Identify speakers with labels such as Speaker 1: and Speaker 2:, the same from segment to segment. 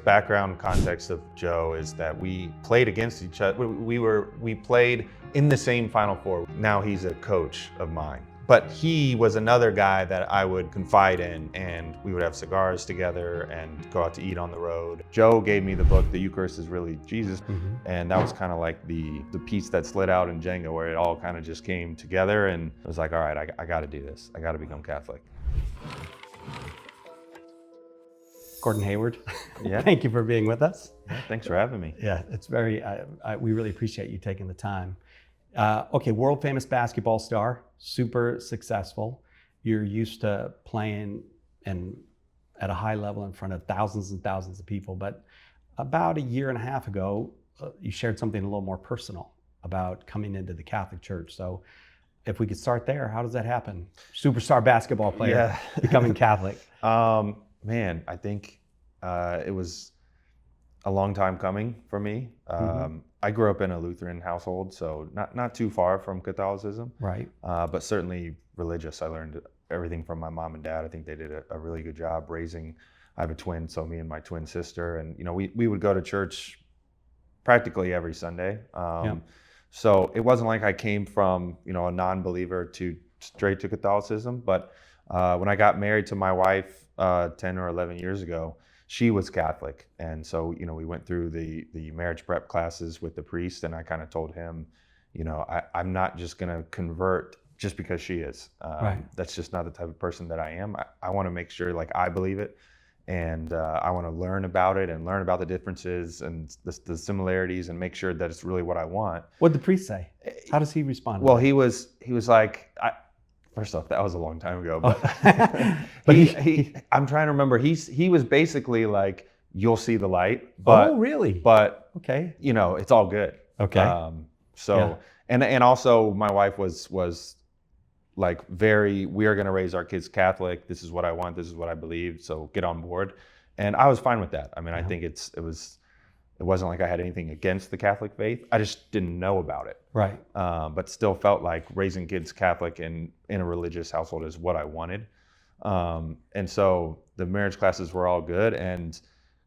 Speaker 1: background context of Joe is that we played against each other. We played in the same Final Four. Now he's a coach of mine. But he was another guy that I would confide in, and we would have cigars together and go out to eat on the road. Joe gave me the book, The Eucharist is Really Jesus, and that was kind of like the piece that slid out in Jenga, where it all kind of just came together, and it was like, all right, I got to do this. I got to become Catholic.
Speaker 2: Gordon Hayward,
Speaker 1: Yeah.
Speaker 2: Thank you for being with us.
Speaker 1: Yeah, thanks for having me.
Speaker 2: Yeah, it's very, we really appreciate you taking the time. Okay, world famous basketball star, super successful. You're used to playing at a high level in front of thousands and thousands of people, but about a year and a half ago, you shared something a little more personal about coming into the Catholic Church. So if we could start there, how does that happen? Superstar basketball player becoming Catholic.
Speaker 1: Man, I think it was a long time coming for me. I grew up in a Lutheran household, so not too far from Catholicism,
Speaker 2: Right.
Speaker 1: But certainly religious. I learned everything from my mom and dad. I think they did a really good job raising. I have a twin, so me and my twin sister, and we would go to church practically every Sunday. So it wasn't like I came from a non-believer to straight to Catholicism. But when I got married to my wife 10 or 11 years ago, she was Catholic, and so we went through the marriage prep classes with the priest, and I kind of told him, I'm not just going to convert just because she is.
Speaker 2: Right.
Speaker 1: That's just not the type of person that I am. I want to make sure I believe it, and I want to learn about it and learn about the differences and the similarities and make sure that it's really what I want.
Speaker 2: What did the priest say? How does he respond?
Speaker 1: Well, he was like, first off, that was a long time ago, but
Speaker 2: But
Speaker 1: I'm trying to remember. He was basically like, you'll see the light, but
Speaker 2: really?
Speaker 1: But
Speaker 2: Okay.
Speaker 1: it's all good.
Speaker 2: Okay.
Speaker 1: And also my wife was like we are going to raise our kids Catholic. This is what I want. This is what I believe. So get on board. And I was fine with that. I mean, I think it wasn't like I had anything against the Catholic faith. I just didn't know about it.
Speaker 2: Right.
Speaker 1: But still felt like raising kids Catholic in a religious household is what I wanted. And so the marriage classes were all good. And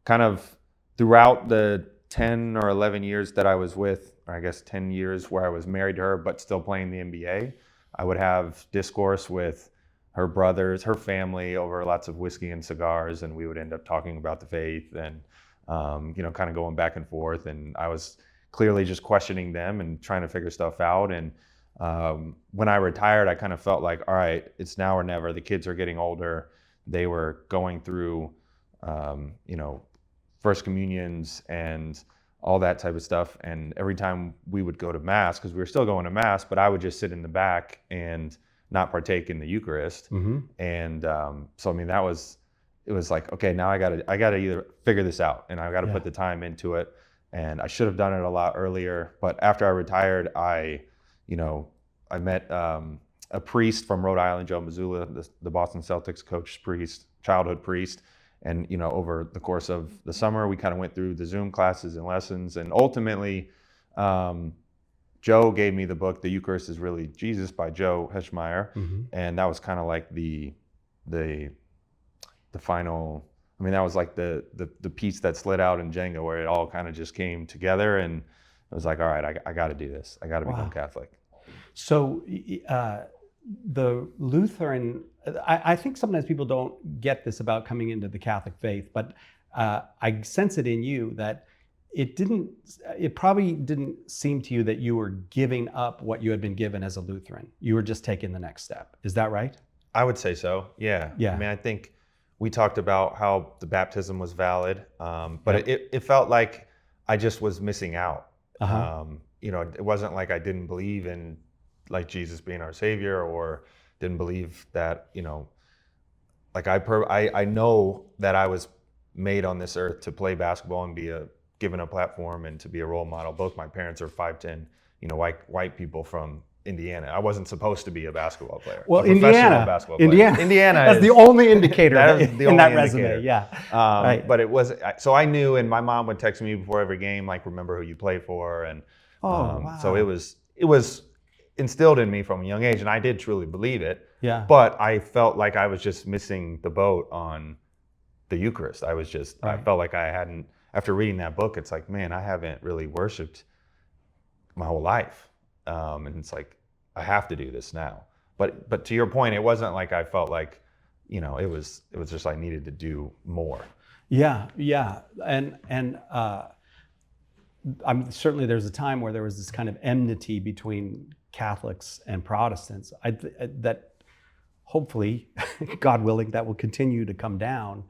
Speaker 1: kind of throughout the 10 or 11 years that I was with, or I guess 10 years where I was married to her, but still playing the NBA, I would have discourse with her brothers, her family over lots of whiskey and cigars. And we would end up talking about the faith and kind of going back and forth, and I was clearly just questioning them and trying to figure stuff out. And when I retired, I kind of felt like, all right, it's now or never. The kids are getting older. They were going through, first communions and all that type of stuff. And every time we would go to Mass, because we were still going to Mass, but I would just sit in the back and not partake in the Eucharist. And so, I mean, it was like, okay, now I gotta either figure this out, and I gotta put the time into it. And I should have done it a lot earlier. But after I retired, I met a priest from Rhode Island, Joe Mazzulla, the Boston Celtics coach priest, childhood priest. And over the course of the summer, we kind of went through the Zoom classes and lessons. And ultimately, Joe gave me the book, The Eucharist is Really Jesus by Joe Heschmeyer. And that was kind of like the final, I mean, that was like the piece that slid out in Jenga, where it all kind of just came together, and it was like, all right, I got to do this. I got to become Catholic.
Speaker 2: So the Lutheran, I think sometimes people don't get this about coming into the Catholic faith, but I sense it in you that it probably didn't seem to you that you were giving up what you had been given as a Lutheran. You were just taking the next step. Is that right?
Speaker 1: I would say so. Yeah. I mean, I think we talked about how the baptism was valid, but it felt like I just was missing out. It wasn't like I didn't believe in like Jesus being our Savior, or didn't believe that, like I know that I was made on this earth to play basketball and be given a platform and to be a role model. Both my parents are 5'10", white people from Indiana. I wasn't supposed to be a basketball player.
Speaker 2: Well,
Speaker 1: Indiana.
Speaker 2: That's the only indicator in that resume. Yeah.
Speaker 1: Right. But it was, so I knew, and my mom would text me before every game, like, remember who you play for. And
Speaker 2: wow.
Speaker 1: So it was instilled in me from a young age, and I did truly believe it.
Speaker 2: Yeah.
Speaker 1: But I felt like I was just missing the boat on the Eucharist. I
Speaker 2: Right.
Speaker 1: felt like I hadn't, after reading that book, it's like, man, I haven't really worshiped my whole life. And it's like, I have to do this now. But to your point, it wasn't like I felt like, it was just I needed to do more.
Speaker 2: Yeah, yeah, and certainly there's a time where there was this kind of enmity between Catholics and Protestants. That hopefully, God willing, that will continue to come down.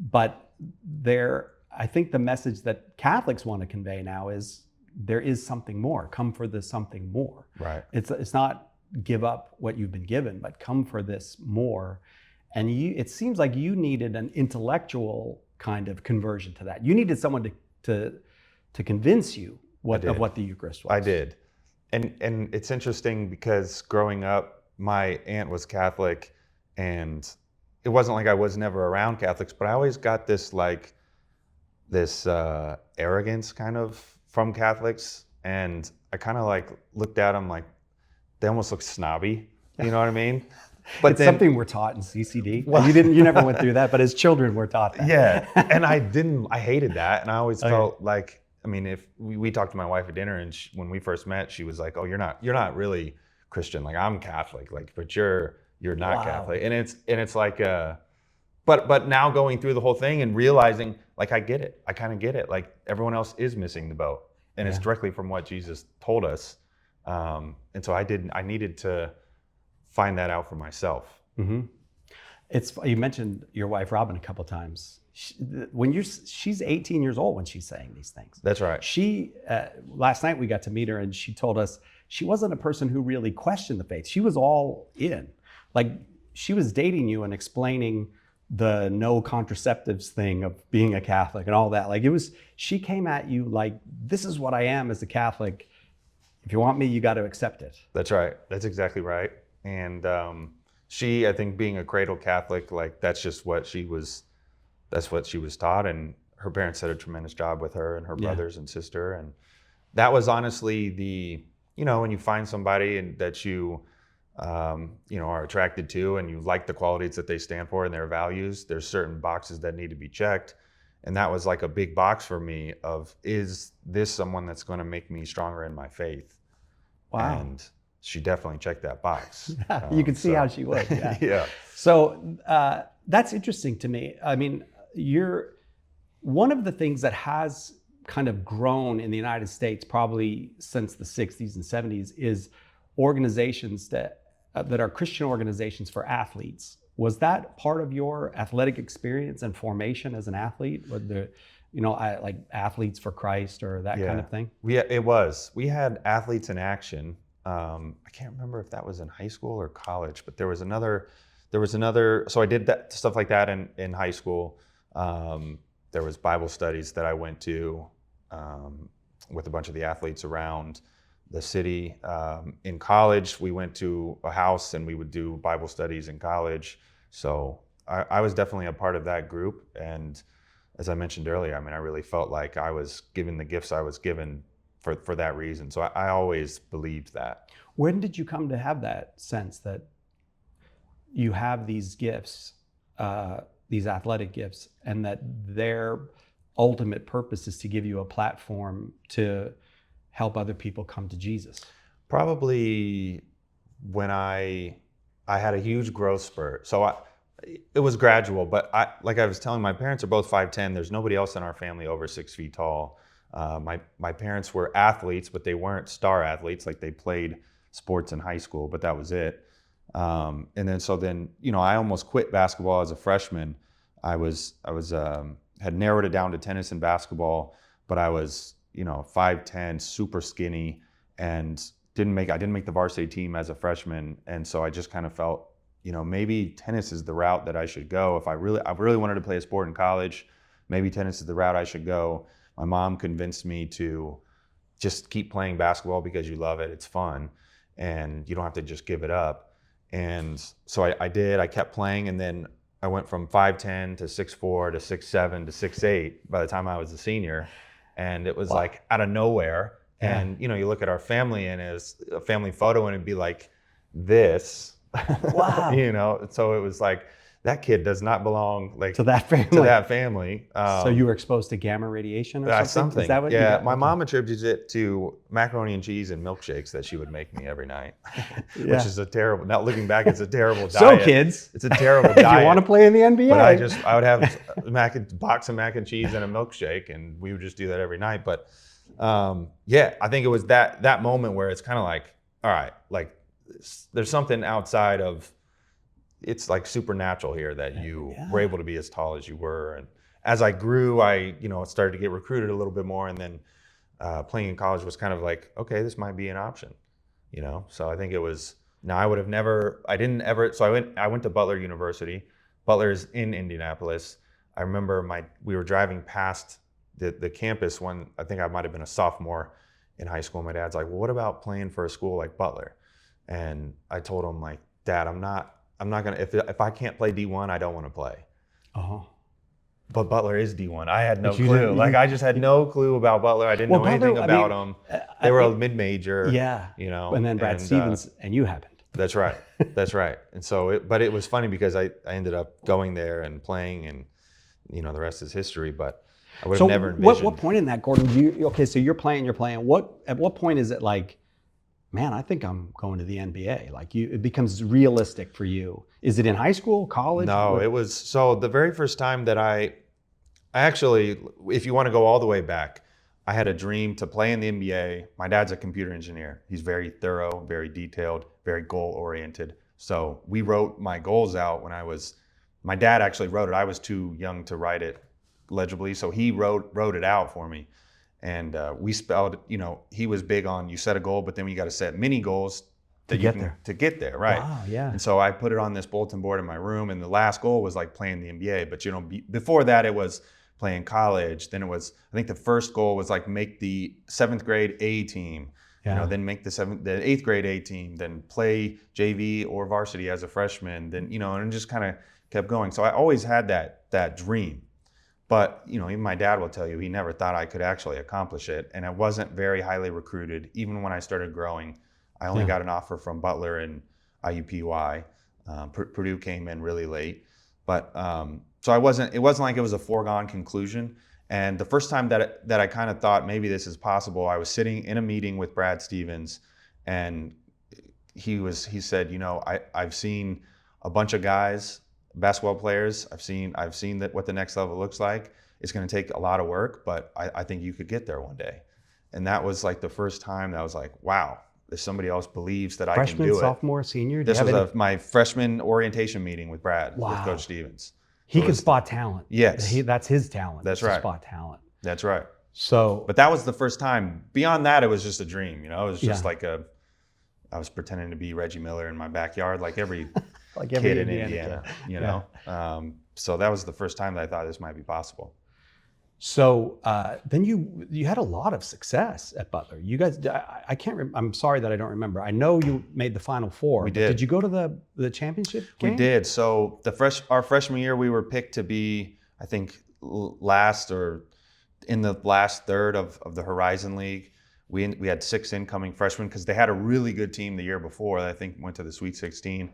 Speaker 2: But I think the message that Catholics want to convey now is there is something more. Come for the something more.
Speaker 1: Right.
Speaker 2: It's not give up what you've been given, but come for this more. And it seems like you needed an intellectual kind of conversion to that. You needed someone to convince you of what the Eucharist was.
Speaker 1: I did. And it's interesting because growing up, my aunt was Catholic, and it wasn't like I was never around Catholics, but I always got this arrogance kind of from Catholics, and I kind of like looked at them like they almost look snobby. You know what I mean?
Speaker 2: But it's something we're taught in CCD. Well, you never went through that, but as children we're taught that.
Speaker 1: Yeah, and I hated that, and I always felt like, I mean, if we talked to my wife at dinner, and when we first met, she was like, "Oh, you're not really Christian. Like, I'm Catholic. Like, but you're not Catholic." And it's like, but now going through the whole thing and realizing, like, I get it. I kind of get it. Like, everyone else is missing the boat, and it's directly from what Jesus told us. And so I needed to find that out for myself.
Speaker 2: Mm-hmm. You mentioned your wife Robin a couple times. She's 18 years old when she's saying these things.
Speaker 1: That's right.
Speaker 2: She last night we got to meet her, and she told us she wasn't a person who really questioned the faith. She was all in. Like, she was dating you and explaining the no contraceptives thing of being a Catholic and all that. Like, she came at you like, this is what I am as a Catholic. If you want me, you got to accept it.
Speaker 1: That's right. That's exactly right. And she, I think, being a cradle Catholic, like, that's what she was taught. And her parents did a tremendous job with her and her brothers and sister. And that was honestly when you find somebody and that you are attracted to, and you like the qualities that they stand for and their values, there's certain boxes that need to be checked. And that was like a big box for me of, is this someone that's going to make me stronger in my faith?
Speaker 2: Wow.
Speaker 1: And she definitely checked that box.
Speaker 2: You could see how she would. Yeah.
Speaker 1: Yeah.
Speaker 2: So that's interesting to me. I mean, you're one of the things that has kind of grown in the United States probably since the 60s and 70s is organizations that are Christian organizations for athletes. Was that part of your athletic experience and formation as an athlete? Like Athletes for Christ or that kind of thing?
Speaker 1: It was. We had Athletes in Action. I can't remember if that was in high school or college, but there was another, so I did that stuff like that in high school. There was Bible studies that I went to with a bunch of the athletes around the city. In college, we went to a house and we would do Bible studies in college. So I was definitely a part of that group. And as I mentioned earlier, I mean, I really felt like I was given the gifts I was given for that reason. So I always believed that.
Speaker 2: When did you come to have that sense that you have these gifts, these athletic gifts, and that their ultimate purpose is to give you a platform to help other people come to Jesus?
Speaker 1: Probably when I had a huge growth spurt. So it was gradual, but like I was telling, my parents are both 5'10". There's nobody else in our family over 6 feet tall. My parents were athletes, but they weren't star athletes. Like, they played sports in high school, but that was it. And then I almost quit basketball as a freshman. I had narrowed it down to tennis and basketball, but I was 5'10", super skinny, and I didn't make the varsity team as a freshman. And so I just kind of felt, maybe tennis is the route that I should go. If I really wanted to play a sport in college, maybe tennis is the route I should go. My mom convinced me to just keep playing basketball because you love it. It's fun, and you don't have to just give it up. And so I did. I kept playing, and then I went from 5'10" to 6'4" to 6'7" to 6'8" by the time I was a senior. And it was like out of nowhere. Yeah. And you look at our family, and it's a family photo, and it'd be like this. Wow. So it was like, that kid does not belong like
Speaker 2: To that family.
Speaker 1: To that family.
Speaker 2: So you were exposed to gamma radiation or something?
Speaker 1: Something.
Speaker 2: Is that what
Speaker 1: Yeah,
Speaker 2: you
Speaker 1: my mom attributes it to macaroni and cheese and milkshakes that she would make me every night,
Speaker 2: Yeah.
Speaker 1: which is a terrible. Now looking back, it's a terrible diet.
Speaker 2: So kids,
Speaker 1: it's a terrible
Speaker 2: if
Speaker 1: diet.
Speaker 2: you want to play in the NBA,
Speaker 1: But I would have a box of mac and cheese and a milkshake, and we would just do that every night. But yeah, I think it was that moment where it's kind of like, all right, like there's something outside of. It's like supernatural here that you were able to be as tall as you were. And as I grew, I started to get recruited a little bit more, and then playing in college was kind of like, okay, this might be an option, So I think it was. Now I would have never. I didn't ever. So I went to Butler University. Butler's in Indianapolis. I remember we were driving past the campus when I think I might have been a sophomore in high school. My dad's like, well, what about playing for a school like Butler? And I told him, like, Dad, I'm not gonna, if I can't play D1, I don't want to play. But Butler is D1. I had no clue. I just had no clue about Butler. I didn't know anything about them. They were a mid-major.
Speaker 2: Yeah. And then Brad Stevens and you happened.
Speaker 1: That's right. That's right. And so, but it was funny because I ended up going there and playing, and the rest is history. But I would have never envisioned.
Speaker 2: What point in that, Gordon? So you're playing. At what point is it like, man, I think I'm going to the NBA? Like it becomes realistic for you. Is it in high school, college?
Speaker 1: No, it was, so the very first time that I actually, if you want to go all the way back, I had a dream to play in the NBA. My dad's a computer engineer. He's very thorough, very detailed, very goal oriented. So we wrote my goals out my dad actually wrote it. I was too young to write it legibly. So he wrote it out for me. And we spelled, he was big on, you set a goal, but then you got to set mini goals to get there, right?
Speaker 2: Wow, yeah.
Speaker 1: And so I put it on this bulletin board in my room, and the last goal was like playing the NBA. But before that, it was playing college. Then it was, I think the first goal was like make the 7th grade A team.
Speaker 3: Yeah.
Speaker 1: Then make the 8th grade A team. Then play JV or varsity as a freshman. Then and just kind of kept going. So I always had that dream. But, even my dad will tell you, he never thought I could actually accomplish it. And I wasn't very highly recruited. Even when I started growing, I only got an offer from Butler and IUPUI. Purdue came in really late. But so it wasn't like it was a foregone conclusion. And the first time that I kind of thought maybe this is possible, I was sitting in a meeting with Brad Stevens, and he said, I've seen a bunch of guys, basketball players. I've seen that what the next level looks like. It's going to take a lot of work, but I think you could get there one day. And that was like the first time that I was like, wow, if somebody else believes that I can do it.
Speaker 2: Freshman, sophomore, senior?
Speaker 1: This was my freshman orientation meeting with Brad, with Coach Stevens.
Speaker 2: He can spot talent.
Speaker 1: Yes.
Speaker 2: That's his talent.
Speaker 1: That's
Speaker 2: to
Speaker 1: right.
Speaker 2: Spot talent.
Speaker 1: That's right.
Speaker 2: So,
Speaker 1: but that was the first time. Beyond that, it was just a dream. It was just like I was pretending to be Reggie Miller in my backyard, like every kid in Indiana. So that was the first time that I thought this might be possible.
Speaker 2: So then you had a lot of success at Butler. You guys, I can't. I'm sorry that I don't remember. I know you made the Final Four.
Speaker 1: We did.
Speaker 2: Did you go to the championship game?
Speaker 1: We did. So our freshman year, we were picked to be, I think, last or in the last third of the Horizon League. We had 6 incoming freshmen because they had a really good team the year before that I think went to the Sweet 16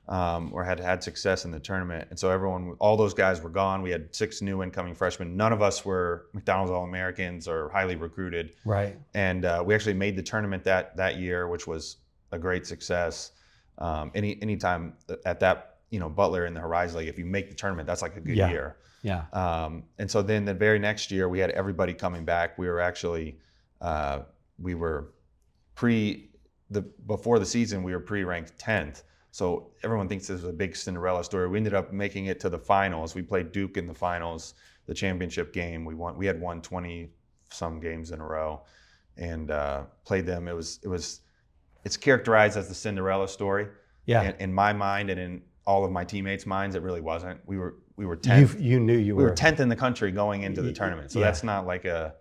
Speaker 1: or had success in the tournament. And so all those guys were gone. We had 6 new incoming freshmen. None of us were McDonald's All-Americans or highly recruited.
Speaker 2: Right.
Speaker 1: And we actually made the tournament that year, which was a great success. Anytime at that, Butler in the Horizon League, if you make the tournament, that's like a good year.
Speaker 2: Yeah.
Speaker 1: And so then the very next year, we had everybody coming back. We were actually before the season, we were pre-ranked 10th. So everyone thinks this is a big Cinderella story. We ended up making it to the finals. We played Duke in the finals, the championship game. We had won 20-some games in a row, and played them. It's characterized as the Cinderella story.
Speaker 2: Yeah.
Speaker 1: In my mind and in all of my teammates' minds, it really wasn't. We were 10th.
Speaker 2: You knew you were.
Speaker 1: We were 10th in the country going into the tournament. So that's not like a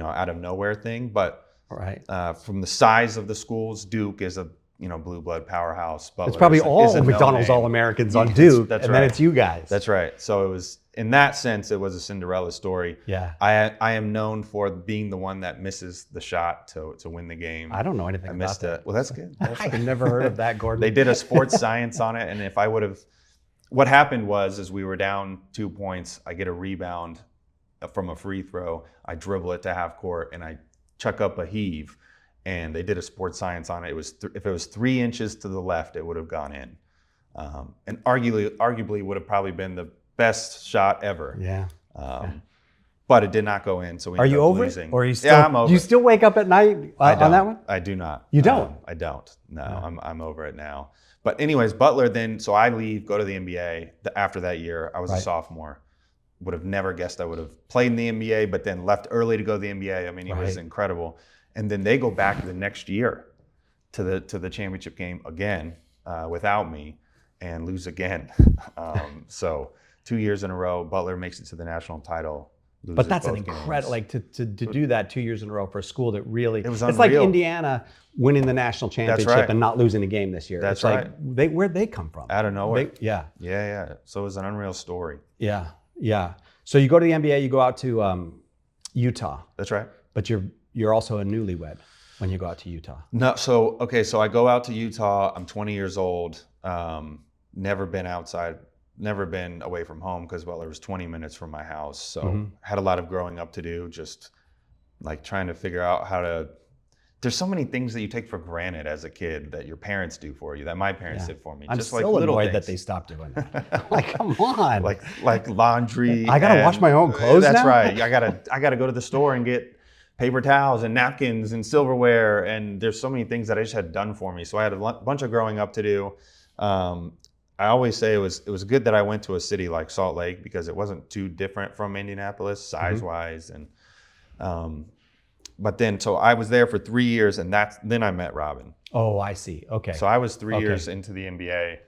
Speaker 1: out of nowhere thing, but
Speaker 2: right.
Speaker 1: From the size of the schools, Duke is a blue blood powerhouse. Butler
Speaker 2: it's probably all McDonald's
Speaker 1: no
Speaker 2: All-Americans on Duke,
Speaker 1: that's
Speaker 2: and
Speaker 1: right.
Speaker 2: then it's you guys.
Speaker 1: That's right. So it was, in that sense, it was a Cinderella story.
Speaker 2: Yeah.
Speaker 1: I am known for being the one that misses the shot to win the game.
Speaker 2: I don't know anything about that.
Speaker 1: Well, that's good.
Speaker 2: I've never heard of that, Gordon.
Speaker 1: They did a sports science on it, and if I would have what happened was, as we were down 2 points, I get a rebound from a free throw. I dribble it to half court and I chuck up a heave. And they did a sports science on it. It was if it was 3 inches to the left, it would have gone in, and arguably would have probably been the best shot ever.
Speaker 2: Yeah.
Speaker 1: But it did not go in. So we
Speaker 2: Are
Speaker 1: ended
Speaker 2: you
Speaker 1: up
Speaker 2: over
Speaker 1: losing.
Speaker 2: it? Or are you still?
Speaker 1: Yeah, I'm over
Speaker 2: Do you
Speaker 1: it.
Speaker 2: still wake up at night on that one?
Speaker 1: I do not.
Speaker 2: You don't?
Speaker 1: I don't. No,
Speaker 2: No.
Speaker 1: I'm over it now. But anyways, Butler then, so I leave, go to the NBA. After that year, I was a
Speaker 2: Right.
Speaker 1: sophomore. Would have never guessed I would have played in the NBA, but then left early to go to the NBA. I mean, it was
Speaker 2: Right.
Speaker 1: incredible. And then they go back the next year to the championship game again without me and lose again. So 2 years in a row, Butler makes it to the national title.
Speaker 2: But that's an
Speaker 1: both games.
Speaker 2: incredible, like to do that 2 years in a row for a school that really,
Speaker 1: It was
Speaker 2: it's like
Speaker 1: unreal.
Speaker 2: Indiana winning the national championship
Speaker 1: right.
Speaker 2: and not losing a game this year.
Speaker 1: That's
Speaker 2: it's like, where'd they come from?
Speaker 1: Out of nowhere.
Speaker 2: Yeah.
Speaker 1: Yeah. So it was an unreal story.
Speaker 2: Yeah. So you go to the NBA, you go out to Utah,
Speaker 1: That's right.
Speaker 2: but you're also a newlywed when you go out to Utah.
Speaker 1: No, so I go out to Utah. I'm 20 years old. Never been outside, never been away from home because Butler was 20 minutes from my house. So had a lot of growing up to do, just like trying to figure out how to. There's so many things that you take for granted as a kid that your parents do for you, that my parents did for me.
Speaker 2: I'm
Speaker 1: just
Speaker 2: still
Speaker 1: like little
Speaker 2: annoyed
Speaker 1: things.
Speaker 2: that they stopped doing that. Like, come on.
Speaker 1: like laundry.
Speaker 2: I gotta wash my own clothes
Speaker 1: That's
Speaker 2: now?
Speaker 1: right. I gotta go to the store and get paper towels and napkins and silverware, and there's so many things that I just had done for me. So I had a bunch of growing up to do. I always say it was good that I went to a city like Salt Lake because it wasn't too different from Indianapolis size-wise, and but then so I was there for 3 years, and then I met Robin.
Speaker 2: Oh, I see. Okay.
Speaker 1: So I was 3 years into the NBA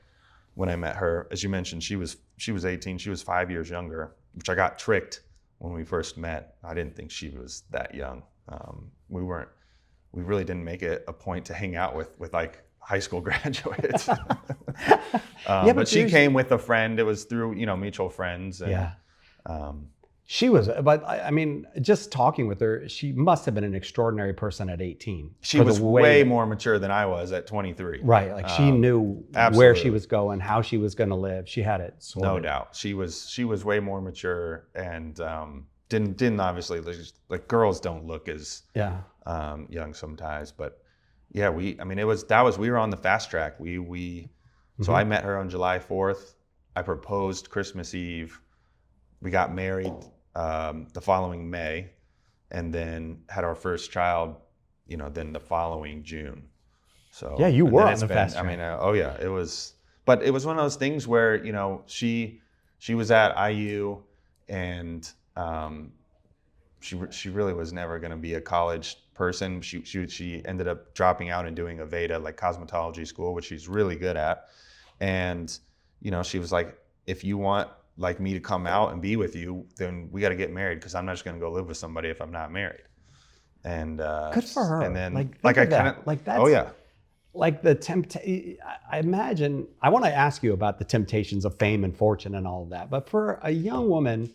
Speaker 1: when I met her. As you mentioned, she was 18. She was 5 years younger, which I got tricked when we first met. I didn't think she was that young. We really didn't make it a point to hang out with like high school graduates. But she came with a friend. It was through mutual friends. And,
Speaker 2: She was, but I mean, just talking with her, she must have been an extraordinary person at 18.
Speaker 1: She was way more mature than I was at 23.
Speaker 2: Right, like she knew where she was going, how she was going to live. She had it sorted.
Speaker 1: No doubt. She was way more mature and didn't obviously, like girls don't look as young sometimes, but yeah, we were on the fast track. So I met her on July 4th. I proposed Christmas Eve. We got married the following May, and then had our first child, then the following June. So
Speaker 2: yeah, you were on the fast track.
Speaker 1: I mean, it was, but it was one of those things where she was at IU, and she really was never going to be a college person. She ended up dropping out and doing a VEDA, like cosmetology school, which she's really good at. And she was like, if you want like me to come out and be with you, then we got to get married, because I'm not just going to go live with somebody if I'm not married. And
Speaker 2: good for her.
Speaker 1: And then
Speaker 2: I kind of like that's.
Speaker 1: Oh yeah.
Speaker 2: Like I imagine, I want to ask you about the temptations of fame and fortune and all of that. But for a young woman,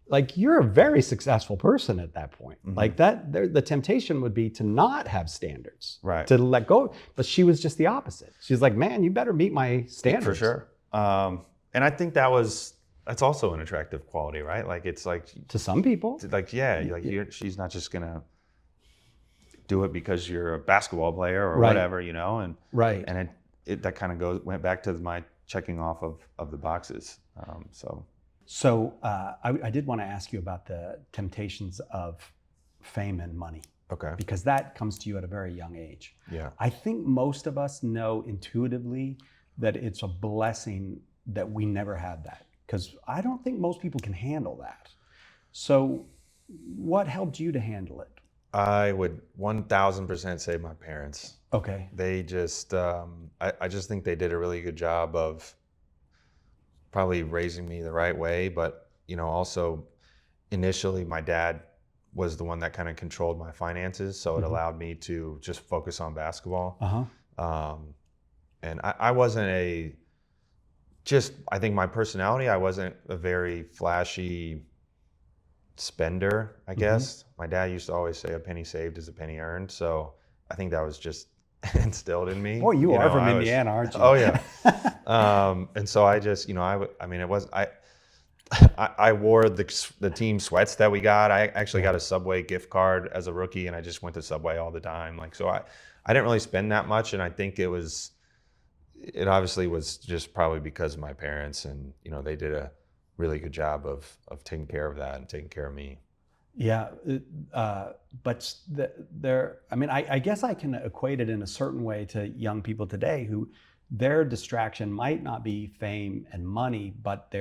Speaker 2: like you're a very successful person at that point.
Speaker 1: Mm-hmm.
Speaker 2: Like the temptation would be to not have standards,
Speaker 1: right?
Speaker 2: To let go. But she was just the opposite. She's like, man, you better meet my standards.
Speaker 1: For sure. And I think that's also an attractive quality, right? Like it's like
Speaker 2: to some people,
Speaker 1: like she's not just gonna do it because you're a basketball player or whatever, and
Speaker 2: right.
Speaker 1: And it that kind of went back to my checking off of the boxes.
Speaker 2: So I did want to ask you about the temptations of fame and money.
Speaker 1: Okay.
Speaker 2: Because that comes to you at a very young age.
Speaker 1: Yeah.
Speaker 2: I think most of us know intuitively that it's a blessing that we never had that, because I don't think most people can handle that. So what helped you to handle it?
Speaker 1: I would 1,000% say my parents.
Speaker 2: Okay.
Speaker 1: They just, I just think they did a really good job of probably raising me the right way. But, also initially my dad was the one that kind of controlled my finances. So it allowed me to just focus on basketball. And I wasn't I think my personality, I wasn't a very flashy spender, I guess. My dad used to always say a penny saved is a penny earned. So I think that was just instilled in me.
Speaker 2: Boy, you are
Speaker 1: know,
Speaker 2: from
Speaker 1: I
Speaker 2: Indiana, aren't you?
Speaker 1: Oh yeah. And so I just, I mean, it was, I wore the team sweats that we got. I actually got a Subway gift card as a rookie, and I just went to Subway all the time. Like, so I didn't really spend that much, and I think it obviously was just probably because of my parents, and they did a really good job of taking care of that and taking care of me.
Speaker 2: Yeah, but I mean, I guess I can equate it in a certain way to young people today who their distraction might not be fame and money, but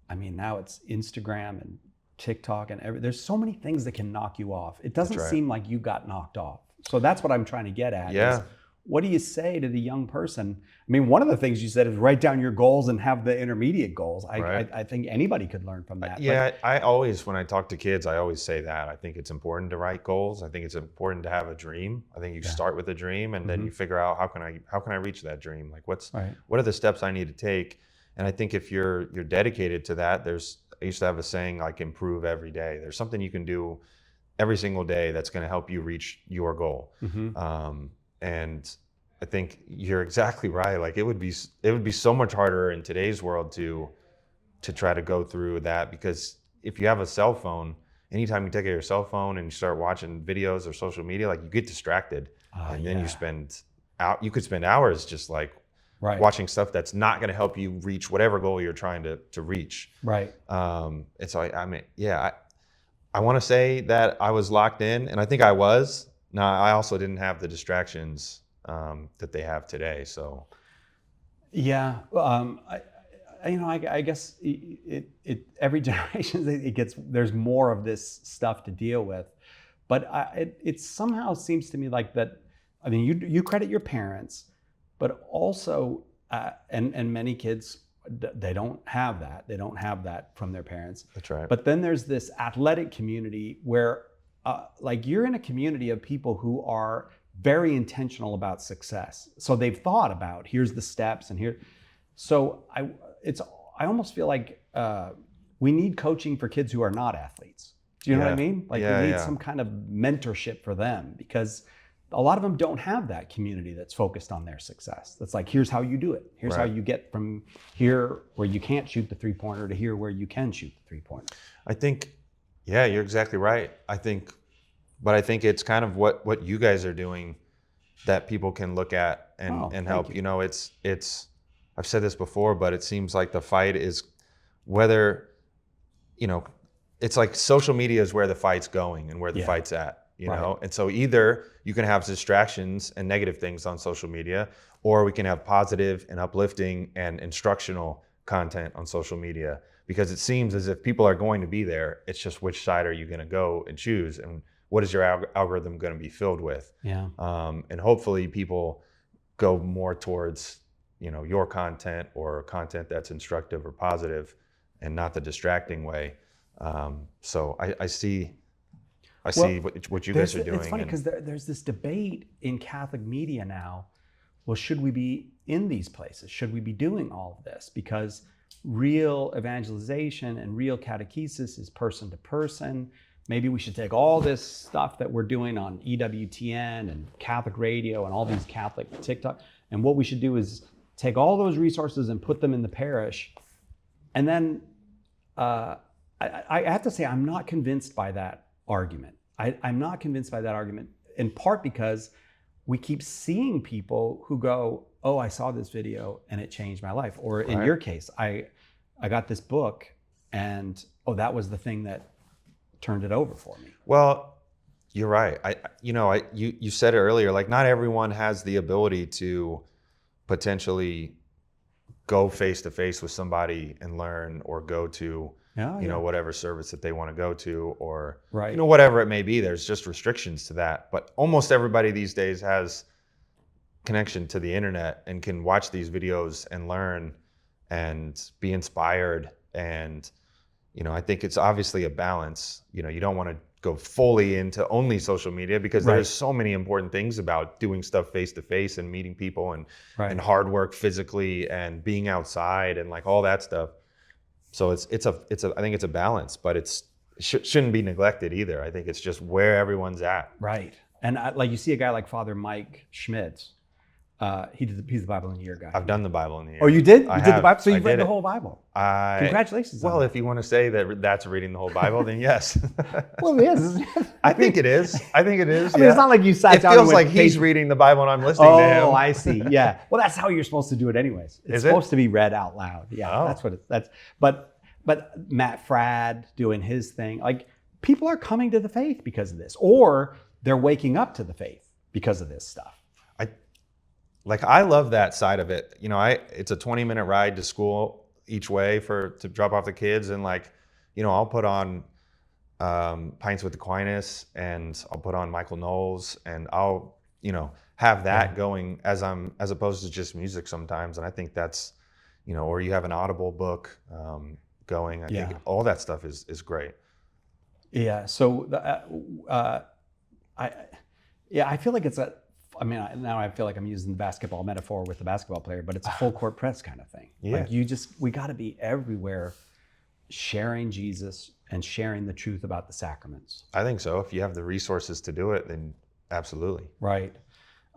Speaker 2: I mean, now it's Instagram and TikTok and there's so many things that can knock you off. It doesn't seem like you got knocked off. So that's what I'm trying to get at.
Speaker 1: Yeah.
Speaker 2: Is, what do you say to the young person? I mean, one of the things you said is write down your goals and have the intermediate goals. I think anybody could learn from that.
Speaker 1: Yeah, I always, when I talk to kids, I always say that. I think it's important to write goals. I think it's important to have a dream. I think you start with a dream, and then you figure out how can I reach that dream? Like what are the steps I need to take? And I think if you're dedicated to that, I used to have a saying like improve every day. There's something you can do every single day that's going to help you reach your goal. And I think you're exactly right. Like it would be so much harder in today's world to try to go through that, because if you have a cell phone, anytime you take out your cell phone and you start watching videos or social media, like you get distracted, and then you could spend hours just like watching stuff that's not going to help you reach whatever goal you're trying to reach.
Speaker 2: Right.
Speaker 1: And so I mean, yeah, I want to say that I was locked in, and I think I was. No, I also didn't have the distractions that they have today. So,
Speaker 2: yeah, I guess every generation there's more of this stuff to deal with, but it somehow seems to me like that. I mean, you credit your parents, but also and many kids they don't have that. They don't have that from their parents.
Speaker 1: That's right.
Speaker 2: But then there's this athletic community where. Like you're in a community of people who are very intentional about success. So they've thought about here's the steps and here. So I almost feel like we need coaching for kids who are not athletes. Do you know what I mean? Like we need some kind of mentorship for them, because a lot of them don't have that community that's focused on their success. That's like, here's how you do it. Here's how you get from here where you can't shoot the 3-pointer to here where you can shoot the 3-pointer. I think.
Speaker 1: Yeah, you're exactly right. I think it's kind of what you guys are doing that people can look at and help. You. It's I've said this before, but it seems like the fight is whether, it's like social media is where the fight's going and where the fight's at, you know? And so either you can have distractions and negative things on social media, or we can have positive and uplifting and instructional content on social media. Because it seems as if people are going to be there. It's just which side are you going to go and choose, and what is your algorithm going to be filled with?
Speaker 2: Yeah.
Speaker 1: And hopefully people go more towards your content or content that's instructive or positive, and not the distracting way. So I see what you guys are doing.
Speaker 2: It's funny because there's this debate in Catholic media now. Well, should we be in these places? Should we be doing all of this? Because real evangelization and real catechesis is person to person. Maybe we should take all this stuff that we're doing on EWTN and Catholic radio and all these Catholic TikTok, and what we should do is take all those resources and put them in the parish. And then I have to say, I'm not convinced by that argument. I'm not convinced by that argument, in part because we keep seeing people who go, oh, I saw this video and it changed my life. Or in your case, I got this book and, oh, that was the thing that turned it over for me.
Speaker 1: Well, you're right. You said it earlier, like not everyone has the ability to potentially go face to face with somebody and learn, or go to, whatever service that they want to go to, or, whatever it may be. There's just restrictions to that. But almost everybody these days has connection to the internet and can watch these videos and learn and be inspired. And I think it's obviously a balance. You don't want to go fully into only social media, because there's so many important things about doing stuff face to face and meeting people and hard work physically and being outside and like all that stuff. So I think it's a balance, but it shouldn't be neglected either. I think it's just where everyone's at.
Speaker 2: Right. And like you see a guy like Father Mike Schmitz, he's the Bible in a Year guy.
Speaker 1: I've done the Bible in a year.
Speaker 2: Oh, you did?
Speaker 1: I
Speaker 2: You did the
Speaker 1: have.
Speaker 2: Bible? So
Speaker 1: I
Speaker 2: you've read
Speaker 1: did
Speaker 2: the
Speaker 1: it.
Speaker 2: whole Bible.
Speaker 1: I
Speaker 2: Congratulations.
Speaker 1: Well,
Speaker 2: on
Speaker 1: if you want to say that that's reading the whole Bible, then yes.
Speaker 2: that. Well, it is. Isn't it?
Speaker 1: I think it is. I think it is.
Speaker 2: I mean, it's not like you sat
Speaker 1: It
Speaker 2: down.
Speaker 1: feels
Speaker 2: and went
Speaker 1: like he's
Speaker 2: page-
Speaker 1: reading the Bible and I'm listening to him.
Speaker 2: Oh, I see. Yeah. Well, that's how you're supposed to do it, anyways. It's
Speaker 1: Is it?
Speaker 2: supposed to be read out loud. Yeah,
Speaker 1: Oh.
Speaker 2: that's what that's. But Matt Fradd doing his thing, like people are coming to the faith because of this, or they're waking up to the faith because of this stuff.
Speaker 1: I love that side of it. You know, it's a 20-minute ride to school each way to drop off the kids, and I'll put on Pints with Aquinas, and I'll put on Michael Knowles, and I'll have that going as opposed to just music sometimes. And I think that's or you have an Audible book going. I think all that stuff is great.
Speaker 2: Yeah. So I feel like it's a. I mean, now I feel like I'm using the basketball metaphor with the basketball player, but it's a full court press kind of thing.
Speaker 1: Yeah.
Speaker 2: Like we got to be everywhere sharing Jesus and sharing the truth about the sacraments.
Speaker 1: I think so. If you have the resources to do it, then absolutely.
Speaker 2: Right.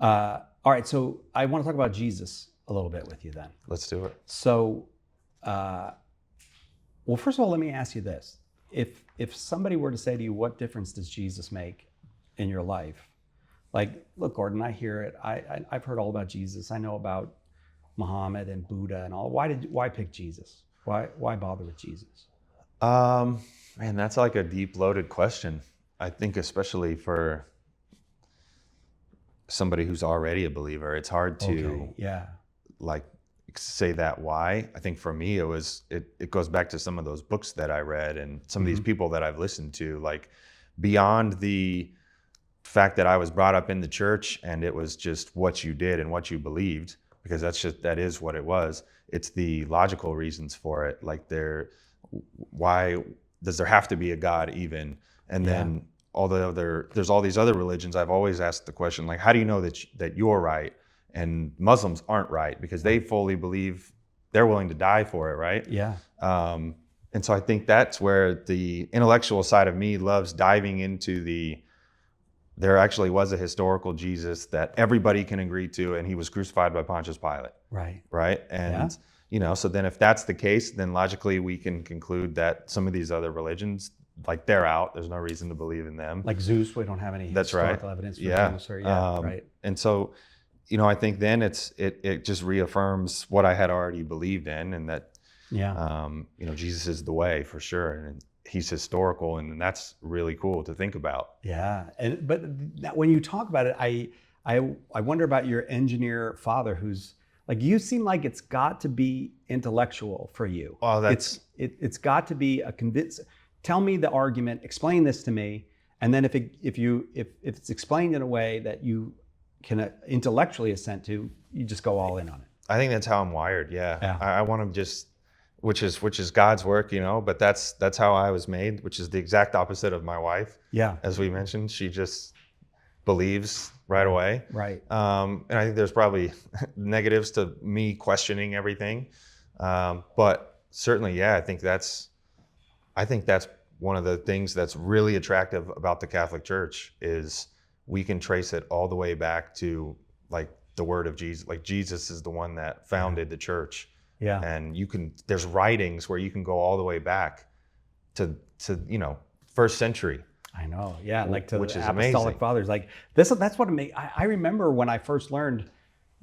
Speaker 2: All right. So I want to talk about Jesus a little bit with you then.
Speaker 1: Let's do it.
Speaker 2: So, well, first of all, let me ask you this. If somebody were to say to you, what difference does Jesus make in your life? Like, look, Gordon, I hear it. I've heard all about Jesus. I know about Muhammad and Buddha and all. Why pick Jesus? Why bother with Jesus?
Speaker 1: Man, that's like a deep, loaded question. I think especially for somebody who's already a believer, it's hard to say that why. I think for me, it goes back to some of those books that I read and some of these people that I've listened to, like beyond the fact that I was brought up in the church and it was just what you did and what you believed, because that is what it was. It's the logical reasons for it. Like why does there have to be a God even? And then there's all these other religions. I've always asked the question, like, how do you know that you're right and Muslims aren't right? Because they fully believe they're willing to die for it, right?
Speaker 2: Yeah.
Speaker 1: And so I think that's where the intellectual side of me loves diving into there actually was a historical Jesus that everybody can agree to, and he was crucified by Pontius Pilate.
Speaker 2: Right.
Speaker 1: Right. And, so then if that's the case, then logically we can conclude that some of these other religions, like they're out. There's no reason to believe in them.
Speaker 2: Like Zeus, we don't have any historical evidence for Zeus. Or, right.
Speaker 1: And so, I think then it just reaffirms what I had already believed in, and that, Jesus is the way for sure. And he's historical, and that's really cool to think about.
Speaker 2: Yeah. But when you talk about it, I wonder about your engineer father, who's like, you seem like it's got to be intellectual for you.
Speaker 1: Oh,
Speaker 2: it's got to be a convince. Tell me the argument, explain this to me, and then if it's explained in a way that you can intellectually assent to, you just go all in on it.
Speaker 1: I think that's how I'm wired. Yeah. I want to just, which is God's work, but that's how I was made, which is the exact opposite of my wife.
Speaker 2: Yeah.
Speaker 1: As we mentioned, she just believes right away.
Speaker 2: Right.
Speaker 1: And I think there's probably negatives to me questioning everything. But certainly, I think that's one of the things that's really attractive about the Catholic Church is we can trace it all the way back to like the word of Jesus. Like Jesus is the one that founded the church.
Speaker 2: Yeah.
Speaker 1: And there's writings where you can go all the way back to first century.
Speaker 2: I know. Yeah. Like to
Speaker 1: which
Speaker 2: the
Speaker 1: is
Speaker 2: apostolic
Speaker 1: amazing.
Speaker 2: fathers. Like that's what I remember when I first learned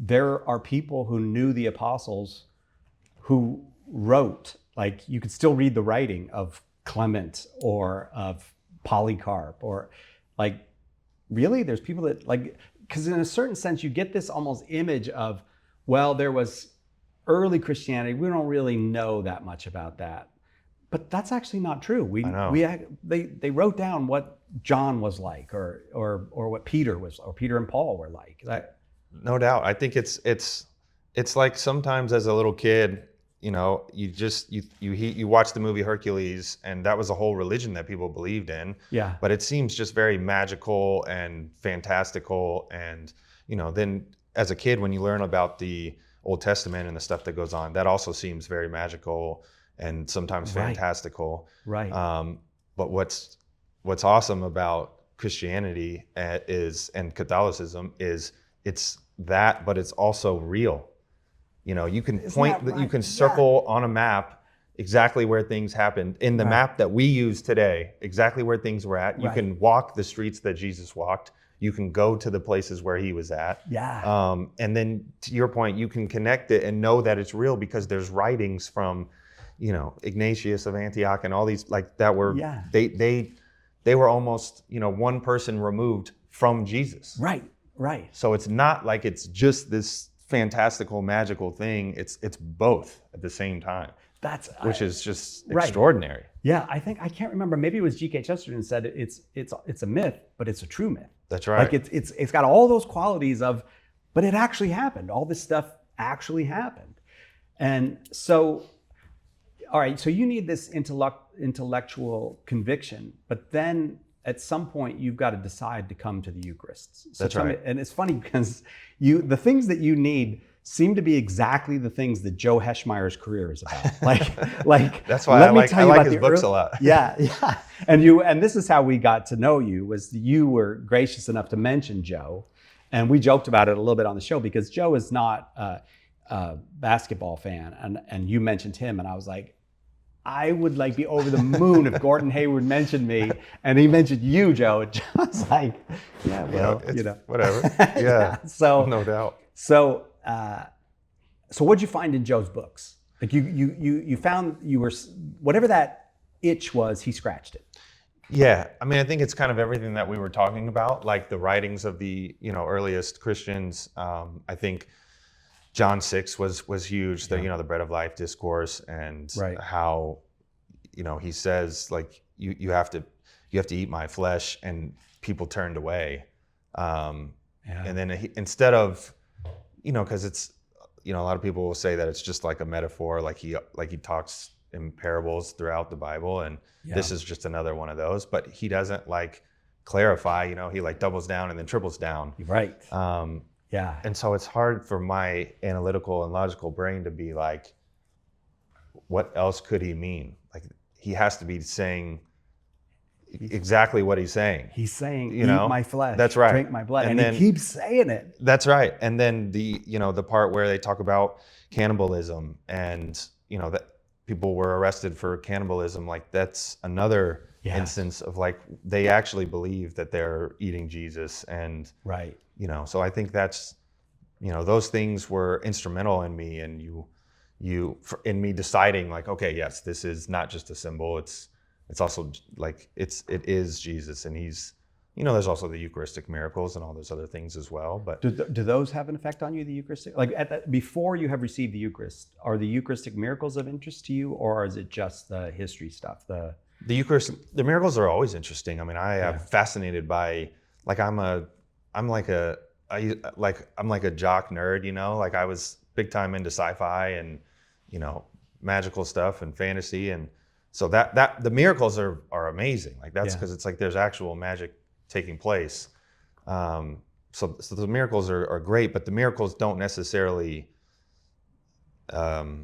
Speaker 2: there are people who knew the apostles who wrote, like you could still read the writing of Clement or of Polycarp, or like, really there's people that like, because in a certain sense you get this almost image of, well, there was early Christianity, we don't really know that much about that, but that's actually not true. They wrote down what John was like, or what Peter was, or Peter and Paul were like.
Speaker 1: No doubt. I think it's like sometimes as a little kid, you watch the movie Hercules, and that was a whole religion that people believed in.
Speaker 2: Yeah.
Speaker 1: But it seems just very magical and fantastical, and then as a kid when you learn about the Old Testament and the stuff that goes on, that also seems very magical and sometimes fantastical.
Speaker 2: Right.
Speaker 1: But what's awesome about Christianity and Catholicism is it's that, but it's also real. You know, you can you can circle on a map exactly where things happened. In the map that we use today, exactly where things were at. You can walk the streets that Jesus walked. You can go to the places where he was at.
Speaker 2: Yeah.
Speaker 1: And then to your point, you can connect it and know that it's real because there's writings from, you know, Ignatius of Antioch and all these like that were, they were almost, you know, one person removed from Jesus.
Speaker 2: Right.
Speaker 1: So it's not like it's just this fantastical, magical thing. It's both at the same time. Which is just extraordinary.
Speaker 2: Yeah, I can't remember. Maybe it was G.K. Chesterton said it's a myth, but it's a true myth.
Speaker 1: That's right.
Speaker 2: Like it's got all those qualities of, but it actually happened. All this stuff actually happened. And so, all right, so you need this intellectual conviction, but then at some point you've got to decide to come to the Eucharist. So
Speaker 1: that's right.
Speaker 2: And it's funny because the things that you need seem to be exactly the things that Joe Heschmeyer's career is about. Like
Speaker 1: that's why I like his books a lot.
Speaker 2: Yeah. And this is how we got to know you, was you were gracious enough to mention Joe. And we joked about it a little bit on the show because Joe is not a basketball fan. And you mentioned him, and I was like, I would like be over the moon if Gordon Hayward mentioned me and he mentioned you, Joe. And I was like, yeah, well, you know.
Speaker 1: Whatever. Yeah.
Speaker 2: So
Speaker 1: no doubt.
Speaker 2: So what'd you find in Joe's books? Like you found whatever that itch was, he scratched it.
Speaker 1: Yeah, I mean, I think it's kind of everything that we were talking about, like the writings of the, you know, earliest Christians. I think John 6 was huge. The, you know, the bread of life discourse and how, you know, he says like you have to eat my flesh, and people turned away. And then instead of, you know, because it's, you know, a lot of people will say that it's just like a metaphor, like he talks in parables throughout the Bible, and this is just another one of those. But he doesn't like clarify, you know, he like doubles down and then triples down.
Speaker 2: Right.
Speaker 1: And so it's hard for my analytical and logical brain to be like, what else could he mean? Like he has to be saying exactly what he's saying.
Speaker 2: He's saying,
Speaker 1: you know,
Speaker 2: eat my flesh,
Speaker 1: that's right,
Speaker 2: drink my blood, and
Speaker 1: then,
Speaker 2: he keeps saying it.
Speaker 1: That's right. And then the part where they talk about cannibalism, and you know that people were arrested for cannibalism, like that's another instance of like they actually believe that they're eating Jesus, and you know, so I think that's, you know, those things were instrumental in me, and in me deciding like, okay, yes, this is not just a symbol, it's also like it is Jesus, and he's, you know, there's also the Eucharistic miracles and all those other things as well. But
Speaker 2: do those have an effect on you, the Eucharistic? Like before you have received the Eucharist, are the Eucharistic miracles of interest to you, or is it just the history stuff? The
Speaker 1: Eucharist, the miracles are always interesting. I mean, I am fascinated by, like I'm like a jock nerd, you know, like I was big time into sci-fi and, you know, magical stuff and fantasy, and so that the miracles are amazing. Like that's because it's like there's actual magic taking place. So the miracles are great, but the miracles don't necessarily, what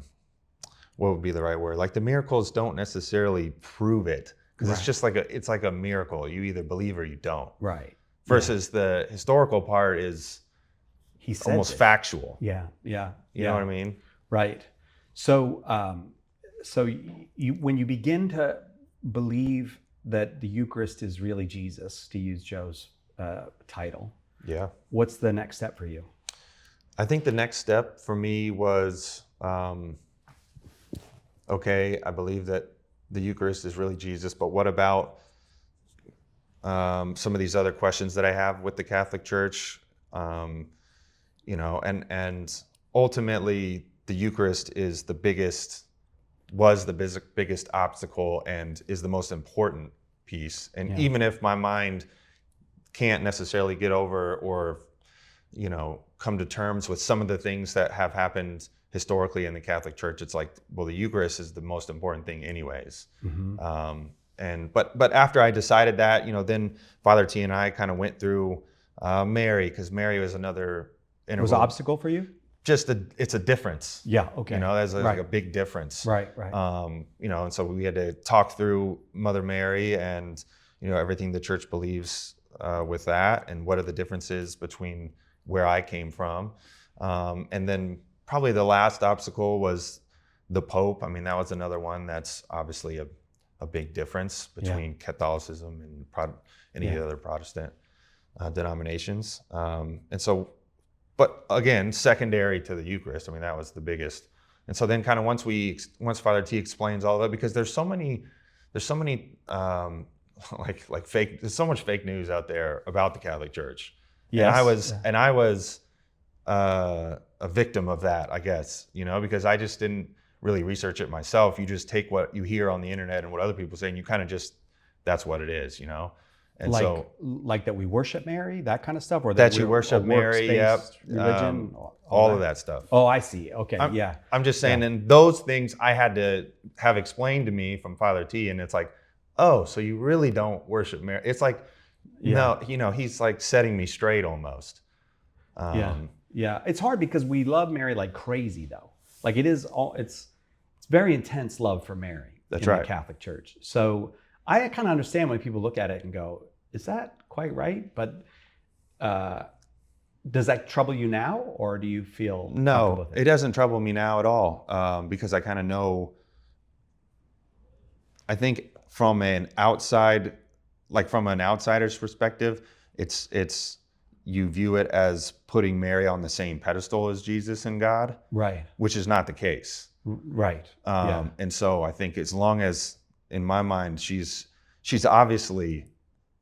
Speaker 1: would be the right word? Like the miracles don't necessarily prove it, because it's just it's like a miracle. You either believe or you don't. Right. Versus the historical part is almost factual.
Speaker 2: Yeah.
Speaker 1: You know what I mean?
Speaker 2: Right. So, when you begin to believe that the Eucharist is really Jesus, to use Joe's title, what's the next step for you?
Speaker 1: I think the next step for me was, okay, I believe that the Eucharist is really Jesus, but what about some of these other questions that I have with the Catholic Church? You know, and ultimately the Eucharist is was the biggest obstacle and is the most important piece. And even if my mind can't necessarily get over or, you know, come to terms with some of the things that have happened historically in the Catholic Church, it's like, well, the Eucharist is the most important thing anyways. But after I decided that, you know, then Father T and I kind of went through Mary, because Mary was another integral.
Speaker 2: Was an obstacle for you?
Speaker 1: It's a difference.
Speaker 2: Yeah. Okay.
Speaker 1: You know, there's like a big difference.
Speaker 2: Right.
Speaker 1: You know, and so we had to talk through Mother Mary and, you know, everything the Church believes with that, and what are the differences between where I came from. And then probably the last obstacle was the Pope. I mean, that was another one that's obviously a big difference between Catholicism and any other Protestant denominations. And so, but again, secondary to the Eucharist, I mean, that was the biggest. And so then kind of once Father T explains all of it, because there's so many like fake, there's so much fake news out there about the Catholic Church.
Speaker 2: Yes.
Speaker 1: And I was a victim of that, I guess, because I just didn't really research it myself. You just take what you hear on the internet and what other people say, and you kind of just, that's what it is, And
Speaker 2: like that we worship Mary, that kind of stuff, or
Speaker 1: that you worship Mary,
Speaker 2: religion,
Speaker 1: all of that stuff.
Speaker 2: Oh, I see. Okay,
Speaker 1: I'm just saying, and those things I had to have explained to me from Father T, and it's like, oh, so you really don't worship Mary? It's like, no, he's like setting me straight almost.
Speaker 2: Yeah. It's hard because we love Mary like crazy, though. Like it's very intense love for Mary in the Catholic Church. So I kind of understand when people look at it and go, is that quite right? But does that trouble you now, or do you feel
Speaker 1: No, it doesn't trouble me now at all, because I kind of know. I think from an outsider's perspective, it's you view it as putting Mary on the same pedestal as Jesus and God,
Speaker 2: right?
Speaker 1: Which is not the case,
Speaker 2: right?
Speaker 1: And so I think as long as, in my mind, she's obviously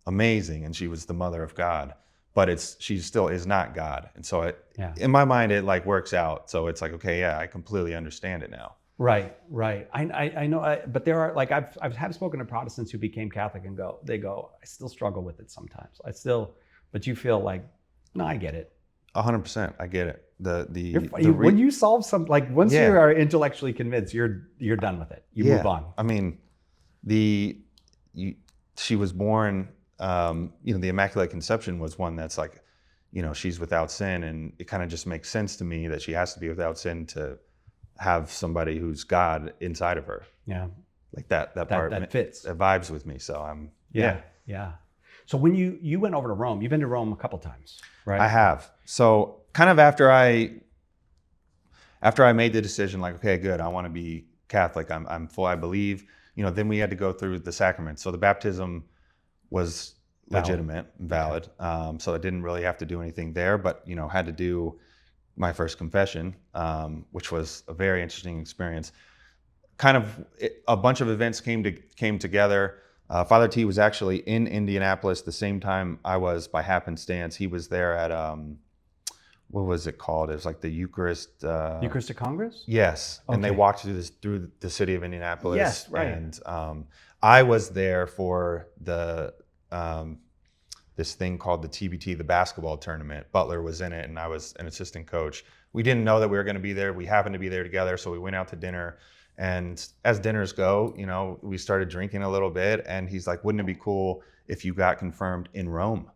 Speaker 1: amazing, and she was the mother of God, but she still is not God. And so in my mind, it like works out. So it's like, okay, I completely understand it now.
Speaker 2: Right. I know, but there are, like, I've spoken to Protestants who became Catholic and they go, I still struggle with it sometimes. But you feel like, no, I get it.
Speaker 1: 100%, I get it.
Speaker 2: When you solve once you are intellectually convinced, you're done with it. You move on.
Speaker 1: I mean, she was born. The Immaculate Conception was one that's like, she's without sin, and it kind of just makes sense to me that she has to be without sin to have somebody who's God inside of her.
Speaker 2: Yeah.
Speaker 1: Like that part
Speaker 2: that fits.
Speaker 1: That vibes with me. So I'm
Speaker 2: Yeah. So when you went over to Rome, you've been to Rome a couple times, right?
Speaker 1: I have. So kind of after I made the decision, like, okay, good, I want to be Catholic. I'm full, I believe, then we had to go through the sacraments. So the baptism was legitimate, valid. So I didn't really have to do anything there, but, had to do my first confession, which was a very interesting experience. Kind of a bunch of events came together. Father T was actually in Indianapolis the same time I was, by happenstance. He was there at, what was it called? It was like the Eucharist.
Speaker 2: Eucharistic Congress?
Speaker 1: Yes. Okay. And they walked through the city of Indianapolis.
Speaker 2: Yes, right.
Speaker 1: And I was there for this thing called the TBT, the basketball tournament. Butler was in it, and I was an assistant coach. We didn't know that we were going to be there. We happened to be there together, so we went out to dinner. And as dinners go, we started drinking a little bit, and he's like, wouldn't it be cool if you got confirmed in Rome?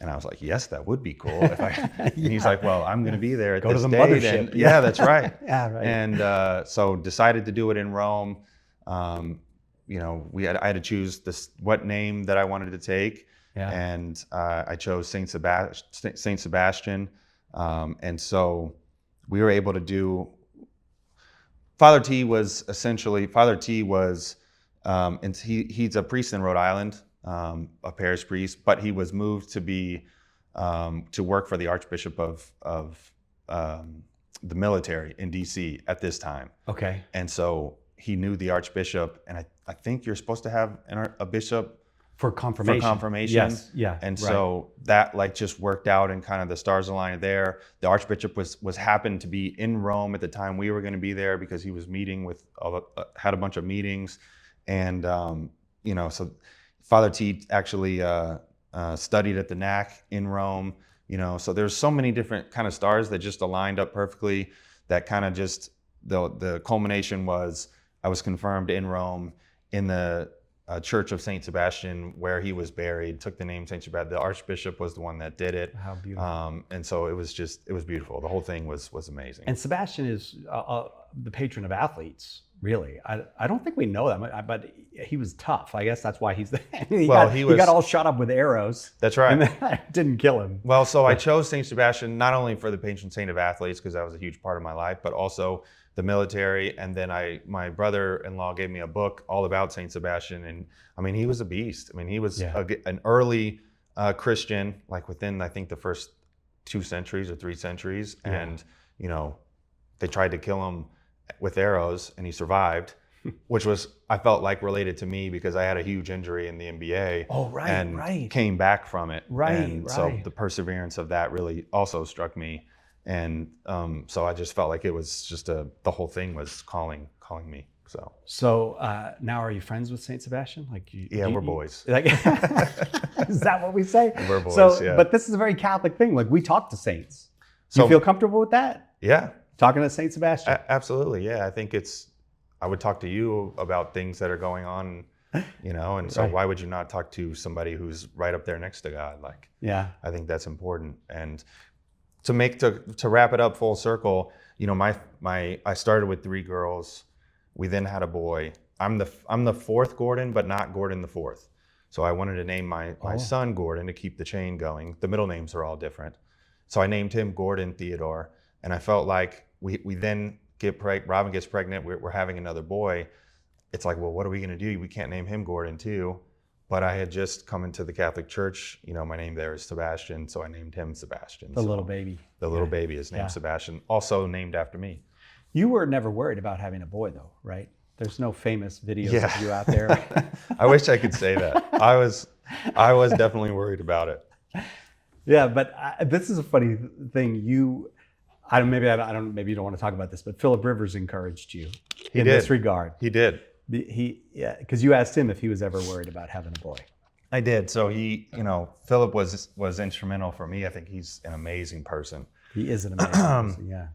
Speaker 1: And I was like, yes, that would be cool. And he's like, well, I'm going to be there at this date.
Speaker 2: Go to the mothership.
Speaker 1: Yeah, that's right.
Speaker 2: Yeah, right.
Speaker 1: And so decided to do it in Rome. I had to choose what name that I wanted to take. Yeah. And I chose Saint Sebastian. And so we were able to do. Father T was, and he's a priest in Rhode Island, a parish priest, but he was moved to work for the Archbishop of the military in DC at this time.
Speaker 2: Okay.
Speaker 1: And so he knew the Archbishop, and I think you're supposed to have a bishop
Speaker 2: for confirmation. Yes. Yeah.
Speaker 1: And so that just worked out, and kind of the stars aligned there. The Archbishop was happened to be in Rome at the time we were going to be there, because he was meeting had a bunch of meetings, and so Father T actually studied at the NAC in Rome. So there's so many different kind of stars that just aligned up perfectly. That kind of just the culmination was I was confirmed in Rome in the Church of Saint Sebastian, where he was buried. Took the name Saint Sebastian. The Archbishop was the one that did it.
Speaker 2: How beautiful!
Speaker 1: And so it was beautiful. The whole thing was amazing.
Speaker 2: And Sebastian is the patron of athletes. Really, I don't think we know that, but he was tough. I guess that's why he's
Speaker 1: he
Speaker 2: got all shot up with arrows.
Speaker 1: That's right.
Speaker 2: And that didn't kill him.
Speaker 1: Well, so I chose St. Sebastian not only for the patron saint of athletes, because that was a huge part of my life, but also the military. And then my brother-in-law gave me a book all about St. Sebastian. And I mean, he was a beast. I mean, he was an early Christian, like within, I think, the first 2 centuries or 3 centuries.
Speaker 2: Yeah.
Speaker 1: And, you know, they tried to kill him with arrows and he survived, which was, I felt like, related to me because I had a huge injury in the NBA.
Speaker 2: Oh, right,
Speaker 1: and came back from it.
Speaker 2: Right.
Speaker 1: So the perseverance of that really also struck me. And so I just felt like it was just the whole thing was calling me. So
Speaker 2: now are you friends with Saint Sebastian? Like,
Speaker 1: we're boys.
Speaker 2: Like, is that what we say?
Speaker 1: We're boys.
Speaker 2: So,
Speaker 1: yeah.
Speaker 2: but this is a very Catholic thing. Like, we talk to saints. Do
Speaker 1: So,
Speaker 2: you feel comfortable with that?
Speaker 1: Yeah.
Speaker 2: Talking to Saint Sebastian?
Speaker 1: Absolutely. Yeah. I think I would talk to you about things that are going on, you know, and so
Speaker 2: Right.
Speaker 1: why would you not talk to somebody who's right up there next to God? Like,
Speaker 2: Yeah.
Speaker 1: I think that's important. And to wrap it up full circle, you know, I started with 3 girls. We then had a boy. I'm the 4th Gordon, but not Gordon the 4th. So I wanted to name my son Gordon to keep the chain going. The middle names are all different. So I named him Gordon Theodore. And I felt like we then Robin gets pregnant, we're having another boy. It's like, well, what are we gonna do? We can't name him Gordon too. But I had just come into the Catholic Church. You know, my name there is Sebastian, so I named him Sebastian.
Speaker 2: The little baby.
Speaker 1: The little baby is named Sebastian, also named after me.
Speaker 2: You were never worried about having a boy, though, right? There's no famous videos of you out there.
Speaker 1: I wish I could say that. I was definitely worried about it.
Speaker 2: Yeah, but this is a funny thing. Maybe you don't want to talk about this, but Philip Rivers encouraged you in this regard.
Speaker 1: He did.
Speaker 2: Because you asked him if he was ever worried about having a boy.
Speaker 1: I did. So Philip was instrumental for me. I think he's an amazing person.
Speaker 2: He is an amazing person, yeah.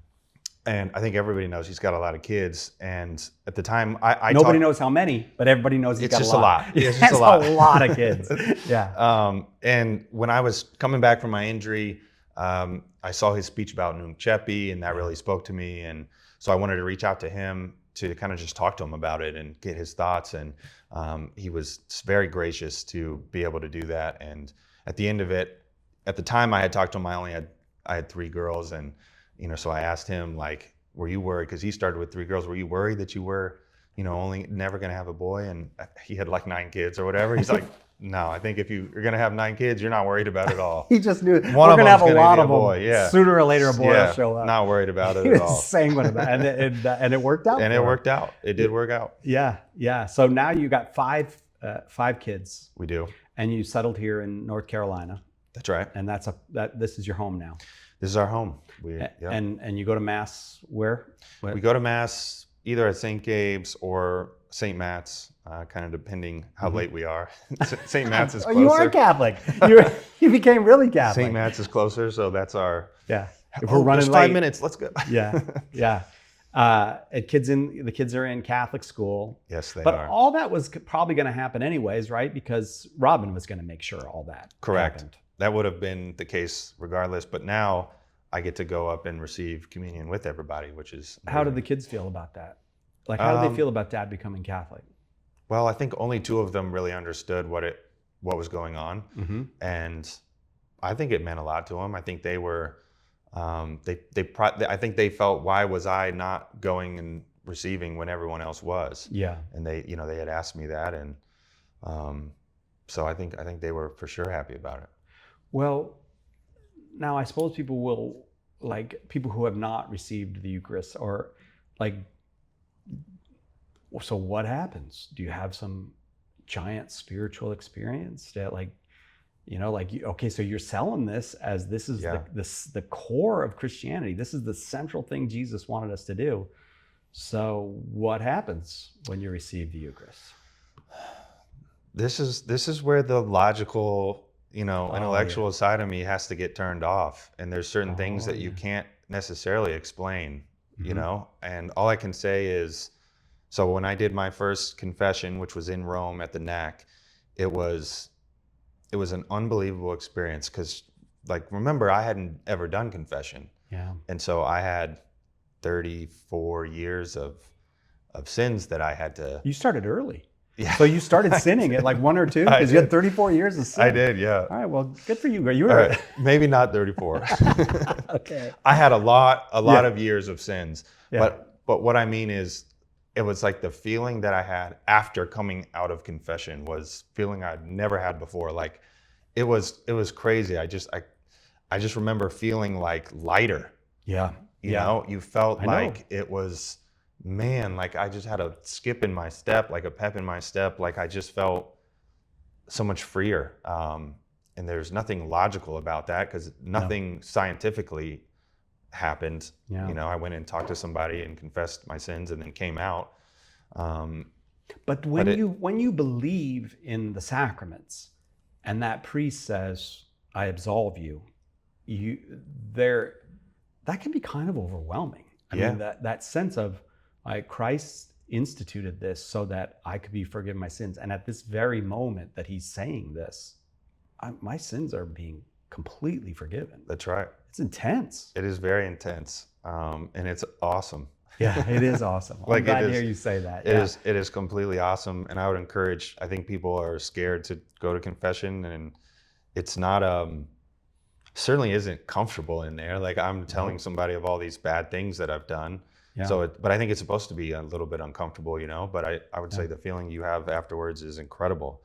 Speaker 1: And I think everybody knows he's got a lot of kids. And at the time,
Speaker 2: nobody knows how many, but everybody knows he's got a lot.
Speaker 1: It's just a lot.
Speaker 2: A lot of kids. Yeah.
Speaker 1: And when I was coming back from my injury, I saw his speech about Nunc Cepi, and that really spoke to me. And so I wanted to reach out to him to kind of just talk to him about it and get his thoughts. And he was very gracious to be able to do that. And at the end of it, at the time I had talked to him, I had 3 girls, and so I asked him, like, were you worried? Because he started with 3 girls. Were you worried that you were, only never going to have a boy? And he had like 9 kids or whatever. He's like, no, I think if you're going to have 9 kids, you're not worried about it at all.
Speaker 2: He just knew
Speaker 1: one
Speaker 2: we're
Speaker 1: of
Speaker 2: going to have a lot of them.
Speaker 1: Boy. Yeah.
Speaker 2: Sooner or later, a boy will show up.
Speaker 1: Not worried about it
Speaker 2: He
Speaker 1: at
Speaker 2: was
Speaker 1: all.
Speaker 2: sanguine about it, and it worked out.
Speaker 1: And it worked out. It did work out.
Speaker 2: Yeah. So now you got 5 kids.
Speaker 1: We do.
Speaker 2: And you settled here in North Carolina.
Speaker 1: That's right.
Speaker 2: And this is your home now.
Speaker 1: This is our home.
Speaker 2: And you go to Mass where?
Speaker 1: We go to Mass either at St. Gabe's or St. Matt's, kind of depending how late we are. St. Matt's is closer.
Speaker 2: You are Catholic. You became really Catholic.
Speaker 1: St. Matt's is closer, so that's our...
Speaker 2: Yeah. If we're running late.
Speaker 1: 5 minutes, let's go.
Speaker 2: Yeah. The kids are in Catholic school.
Speaker 1: Yes, they
Speaker 2: but
Speaker 1: are.
Speaker 2: But all that was probably going to happen anyways, right? Because Robin was going to make sure all that happened.
Speaker 1: That would have been the case regardless, but now I get to go up and receive communion with everybody, which is...
Speaker 2: How did the kids feel about that? Like, how did they feel about Dad becoming Catholic?
Speaker 1: Well, I think only 2 of them really understood what was going on. Mm-hmm. And I think it meant a lot to them. I think they were, I think they felt, why was I not going and receiving when everyone else was?
Speaker 2: Yeah.
Speaker 1: And they had asked me that. And so I think they were for sure happy about it.
Speaker 2: Well, now I suppose people who have not received the Eucharist or so what happens? Do you have some giant spiritual experience that okay, so you're selling this as this is the core of Christianity. This is the central thing Jesus wanted us to do. So what happens when you receive the Eucharist?
Speaker 1: This is where the logical, intellectual side of me has to get turned off. And there's certain things that you can't necessarily explain, and all I can say is, so when I did my first confession, which was in Rome at the NAC, it was an unbelievable experience because, remember, I hadn't ever done confession.
Speaker 2: Yeah. And
Speaker 1: so I had 34 years of sins that I had to...
Speaker 2: You started early.
Speaker 1: Yeah.
Speaker 2: So you started sinning at like 1 or 2 because you had 34 years of sin.
Speaker 1: I did, yeah.
Speaker 2: All right, well, good for you. You
Speaker 1: All
Speaker 2: were
Speaker 1: right, maybe not 34.
Speaker 2: okay.
Speaker 1: I had a lot
Speaker 2: Yeah.
Speaker 1: of years of sins,
Speaker 2: Yeah.
Speaker 1: but what I mean is, it was like the feeling that I had after coming out of confession was feeling I'd never had before. Like it was crazy. I just remember feeling like lighter.
Speaker 2: Yeah.
Speaker 1: You know, you felt
Speaker 2: I know.
Speaker 1: like it was, man, like I just had a skip in my step, like a pep in my step. Like I just felt so much freer. And there's nothing logical about that because nothing scientifically happened.
Speaker 2: Yeah.
Speaker 1: You know, I went and talked to somebody and confessed my sins and then came out.
Speaker 2: But when you believe in the sacraments and that priest says, I absolve you, that can be kind of overwhelming. I mean, that sense of like Christ instituted this so that I could be forgiven my sins. And at this very moment that he's saying this, my sins are being completely forgiven.
Speaker 1: That's right.
Speaker 2: It's intense.
Speaker 1: It is very intense. And it's awesome.
Speaker 2: Yeah, it is awesome. I'm glad to hear you say that.
Speaker 1: It is completely awesome. And I would encourage, I think people are scared to go to confession, and it's not, certainly isn't comfortable in there. Like I'm telling somebody of all these bad things that I've done.
Speaker 2: Yeah.
Speaker 1: So, but I think it's supposed to be a little bit uncomfortable, you know, but I would say the feeling you have afterwards is incredible.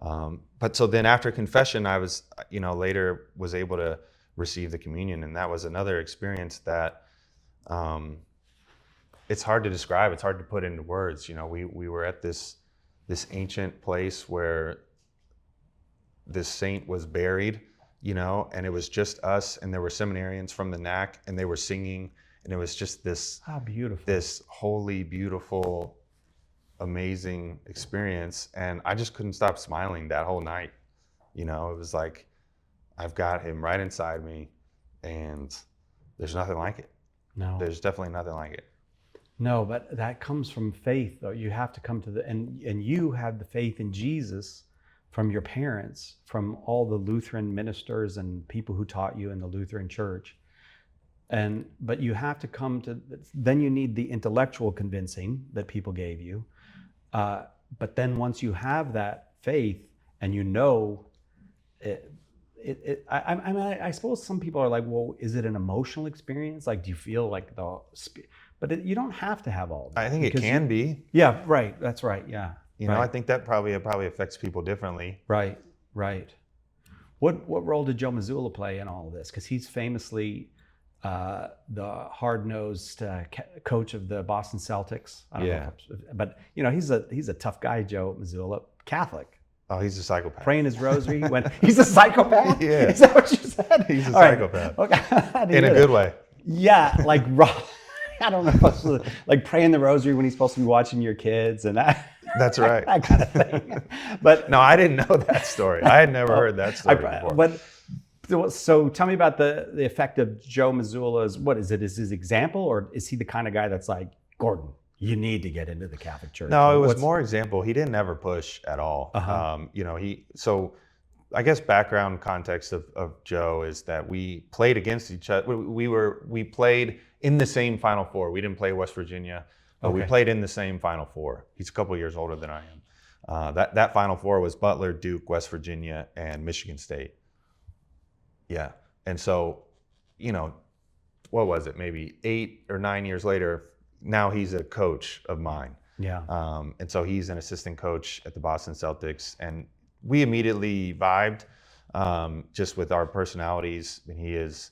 Speaker 1: But so then after confession, I was, you know, later was able to receive the communion. And that was another experience that, it's hard to describe. It's hard to put into words. You know, we were at this ancient place where this saint was buried, you know, and it was just us, and there were seminarians from the NAC, and they were singing, and it was just this,
Speaker 2: how beautiful,
Speaker 1: this holy, beautiful, amazing experience. And I just couldn't stop smiling that whole night. You know, it was like, I've got him right inside me, and there's nothing like it.
Speaker 2: No,
Speaker 1: there's definitely nothing like it.
Speaker 2: No, but that comes from faith, though. You have to come to and you have the faith in Jesus from your parents, from all the Lutheran ministers and people who taught you in the Lutheran Church. But you have to come to, then you need the intellectual convincing that people gave you. But then once you have that faith and you know I suppose some people are like, well, is it an emotional experience? Like, do you feel like but you don't have to have all that.
Speaker 1: I think it can be.
Speaker 2: Yeah, right. That's right. Yeah.
Speaker 1: You know, I think that probably affects people differently.
Speaker 2: Right. What role did Joe Mazzulla play in all of this? Because he's famously the hard-nosed coach of the Boston Celtics. I don't know but you know, he's a tough guy, Joe Mazzulla, Catholic.
Speaker 1: Oh, he's a psychopath.
Speaker 2: Praying his rosary when he's a psychopath?
Speaker 1: Yeah.
Speaker 2: Is that what you said?
Speaker 1: He's a psychopath.
Speaker 2: Right. Okay.
Speaker 1: In a good way.
Speaker 2: Yeah, like I don't know, like praying the rosary when he's supposed to be watching your kids and that.
Speaker 1: That's right.
Speaker 2: That kind of thing. But
Speaker 1: no, I didn't know that story. I had never heard that story before.
Speaker 2: But so tell me about the effect of Joe Mazzulla's. What is it? Is his example, or is he the kind of guy that's like, Gordon, you need to get into the Catholic Church?
Speaker 1: No, it was more example. He didn't ever push at all. You know, so I guess background context of Joe is that we played against each other. We played in the same Final Four. We didn't play West Virginia, but we played in the same Final Four. He's a couple years older than I am. That Final Four was Butler, Duke, West Virginia, and Michigan State. Yeah, and so, you know, what was it? Maybe 8 or 9 years later, now he's a coach of mine.
Speaker 2: Yeah.
Speaker 1: And so he's an assistant coach at the Boston Celtics, and we immediately vibed just with our personalities. And he is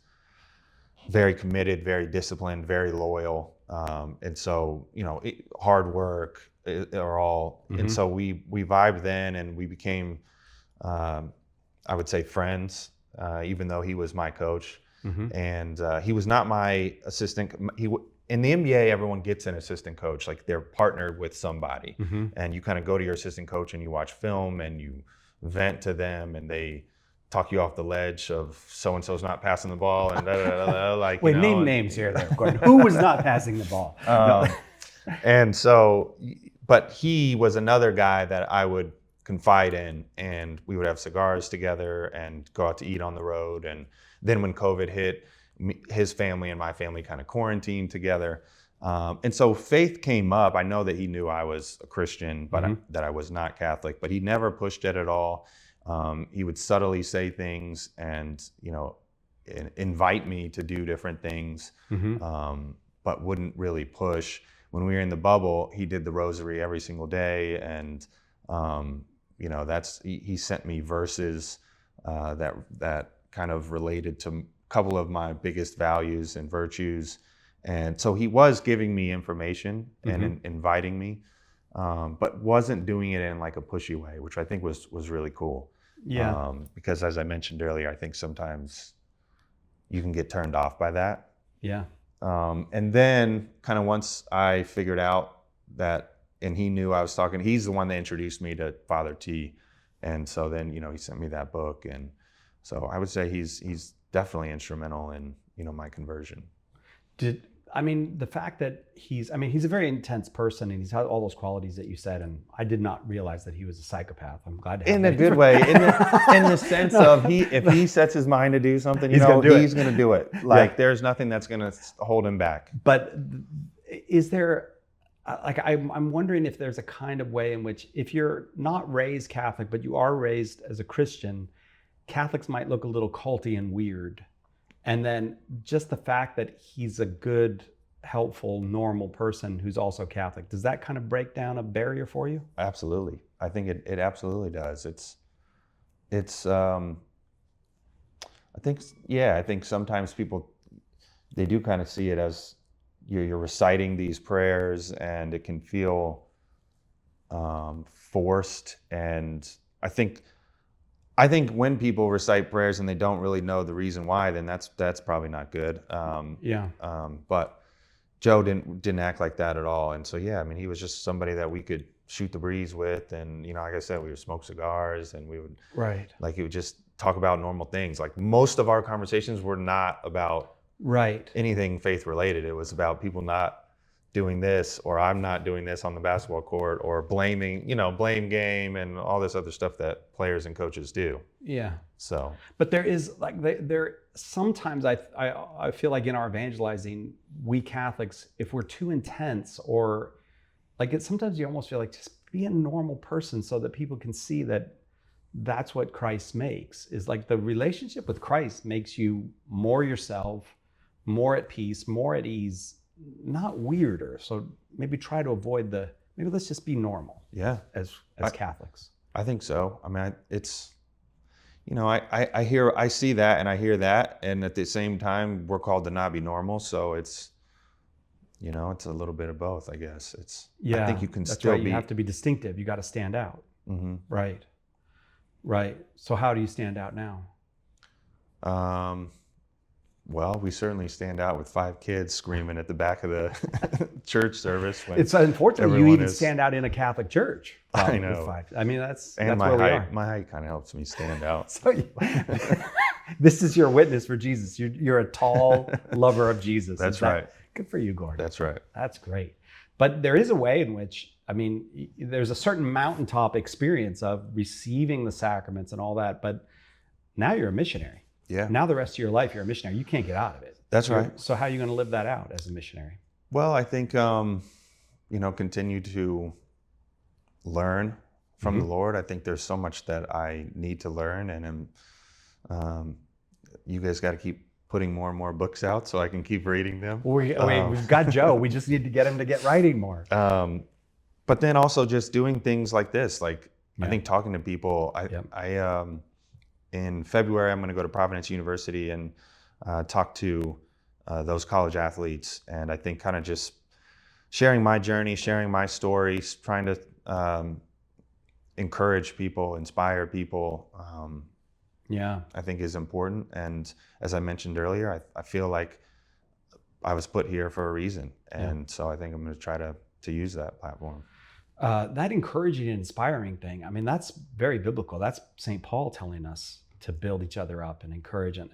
Speaker 1: very committed, very disciplined, very loyal. And so, you know, hard work are all, and so we vibed then, and we became, I would say, friends, even though he was my coach. And he was not my assistant. In the NBA, everyone gets an assistant coach, like they're partnered with somebody, and you kind of go to your assistant coach and you watch film and you vent to them, and they talk you off the ledge of so-and-so's not passing the ball and like,
Speaker 2: wait, name names here, Gordon. Who was not passing the ball?
Speaker 1: And so, but he was another guy that I would confide in, and we would have cigars together and go out to eat on the road. And then when COVID hit, his family and my family kind of quarantined together. And so faith came up. I know that he knew I was a Christian, but that I was not Catholic, but he never pushed it at all. He would subtly say things and, invite me to do different things, but wouldn't really push. When we were in the bubble, he did the rosary every single day. And, he sent me verses that kind of related to a couple of my biggest values and virtues. And so he was giving me information and inviting me, but wasn't doing it in like a pushy way, which I think was really cool.
Speaker 2: Yeah.
Speaker 1: Because as I mentioned earlier, I think sometimes you can get turned off by that.
Speaker 2: Yeah.
Speaker 1: And then kind of once I figured out that, and he knew I was talking, he's the one that introduced me to Father T. And so then, he sent me that book. And so I would say he's definitely instrumental in, my conversion.
Speaker 2: The fact that he's a very intense person and he's had all those qualities that you said, and I did not realize that he was a psychopath. I'm glad to have
Speaker 1: in a good way, in the sense of if he sets his mind to do something, he's going to do it. Like there's nothing that's going to hold him back.
Speaker 2: But is there, I'm wondering if there's a kind of way in which if you're not raised Catholic, but you are raised as a Christian, Catholics might look a little culty and weird. And then just the fact that he's a good, helpful, normal person who's also Catholic, does that kind of break down a barrier for you?
Speaker 1: Absolutely. I think it absolutely does. I think sometimes people, they do kind of see it as you're reciting these prayers and it can feel forced. And I think when people recite prayers and they don't really know the reason why, then that's probably not good. But Joe didn't act like that at all. And so, he was just somebody that we could shoot the breeze with. And, like I said, we would smoke cigars and we would, he would just talk about normal things. Like most of our conversations were not about anything faith related. It was about people not doing this, or I'm not doing this on the basketball court, or blaming, blame game and all this other stuff that players and coaches do. Yeah. So, but
Speaker 2: there is there sometimes I feel like in our evangelizing, we Catholics, if we're too intense or sometimes you almost feel like just be a normal person so that people can see that that's what Christ makes, is like the relationship with Christ makes you more yourself, more at peace, more at ease, not weirder. So maybe try to avoid maybe let's just be normal.
Speaker 1: Yeah.
Speaker 2: As Catholics.
Speaker 1: I think so. It's, I see that and I hear that. And at the same time, we're called to not be normal. So it's, it's a little bit of both, I guess. I think you can still be.
Speaker 2: You have to be distinctive. You got to stand out. Mm-hmm. Right. So how do you stand out now?
Speaker 1: Well, we certainly stand out with 5 kids screaming at the back of the church service.
Speaker 2: It's unfortunate you even stand out in a Catholic church.
Speaker 1: I know.
Speaker 2: That's
Speaker 1: my
Speaker 2: where we are.
Speaker 1: My height kind of helps me stand out.
Speaker 2: This is your witness for Jesus. You're a tall lover of Jesus.
Speaker 1: That's right.
Speaker 2: Good for you, Gordon.
Speaker 1: That's right.
Speaker 2: That's great. But there is a way in which, there's a certain mountaintop experience of receiving the sacraments and all that, but now you're a missionary.
Speaker 1: Yeah.
Speaker 2: Now the rest of your life, you're a missionary. You can't get out of it.
Speaker 1: That's right.
Speaker 2: So how are you going to live that out as a missionary?
Speaker 1: Well, I think, continue to learn from the Lord. I think there's so much that I need to learn, and you guys got to keep putting more and more books out so I can keep reading them.
Speaker 2: We've got Joe. We just need to get him to get writing more.
Speaker 1: But then also just doing things like this, I think talking to people. In February, I'm going to go to Providence University and talk to those college athletes. And I think kind of just sharing my journey, sharing my stories, trying to encourage people, inspire people, I think is important. And as I mentioned earlier, I feel like I was put here for a reason. And so I think I'm going to try to use that platform.
Speaker 2: That encouraging and inspiring thing, that's very biblical. That's St. Paul telling us to build each other up and encourage. And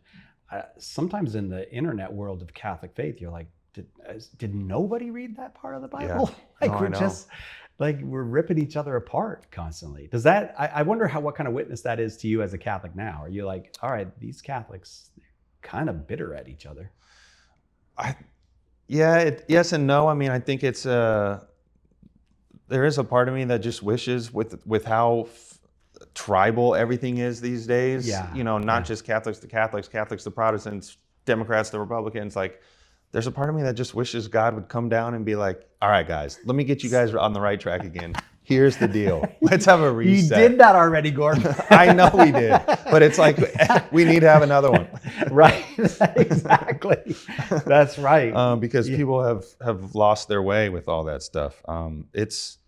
Speaker 2: sometimes in the internet world of Catholic faith, you're like, did nobody read that part of the Bible?
Speaker 1: Yeah.
Speaker 2: We're ripping each other apart constantly. Does that, I wonder what kind of witness that is to you as a Catholic now? Are you like, all right, these Catholics, they're kind of bitter at each other?
Speaker 1: Yeah, yes and no. I mean, I think it's there is a part of me that just wishes with how tribal everything is these days.
Speaker 2: Yeah,
Speaker 1: You know, not just Catholics to Catholics, Catholics to Protestants, Democrats to Republicans. Like, there's a part of me that just wishes God would come down and be like, all right, guys, let me get you guys on the right track again. Here's the deal. Let's have a reset.
Speaker 2: You did that already, Gordon.
Speaker 1: I know we did, but it's like we need to have another one.
Speaker 2: Right. Exactly. That's right.
Speaker 1: Because people have lost their way with all that stuff. It's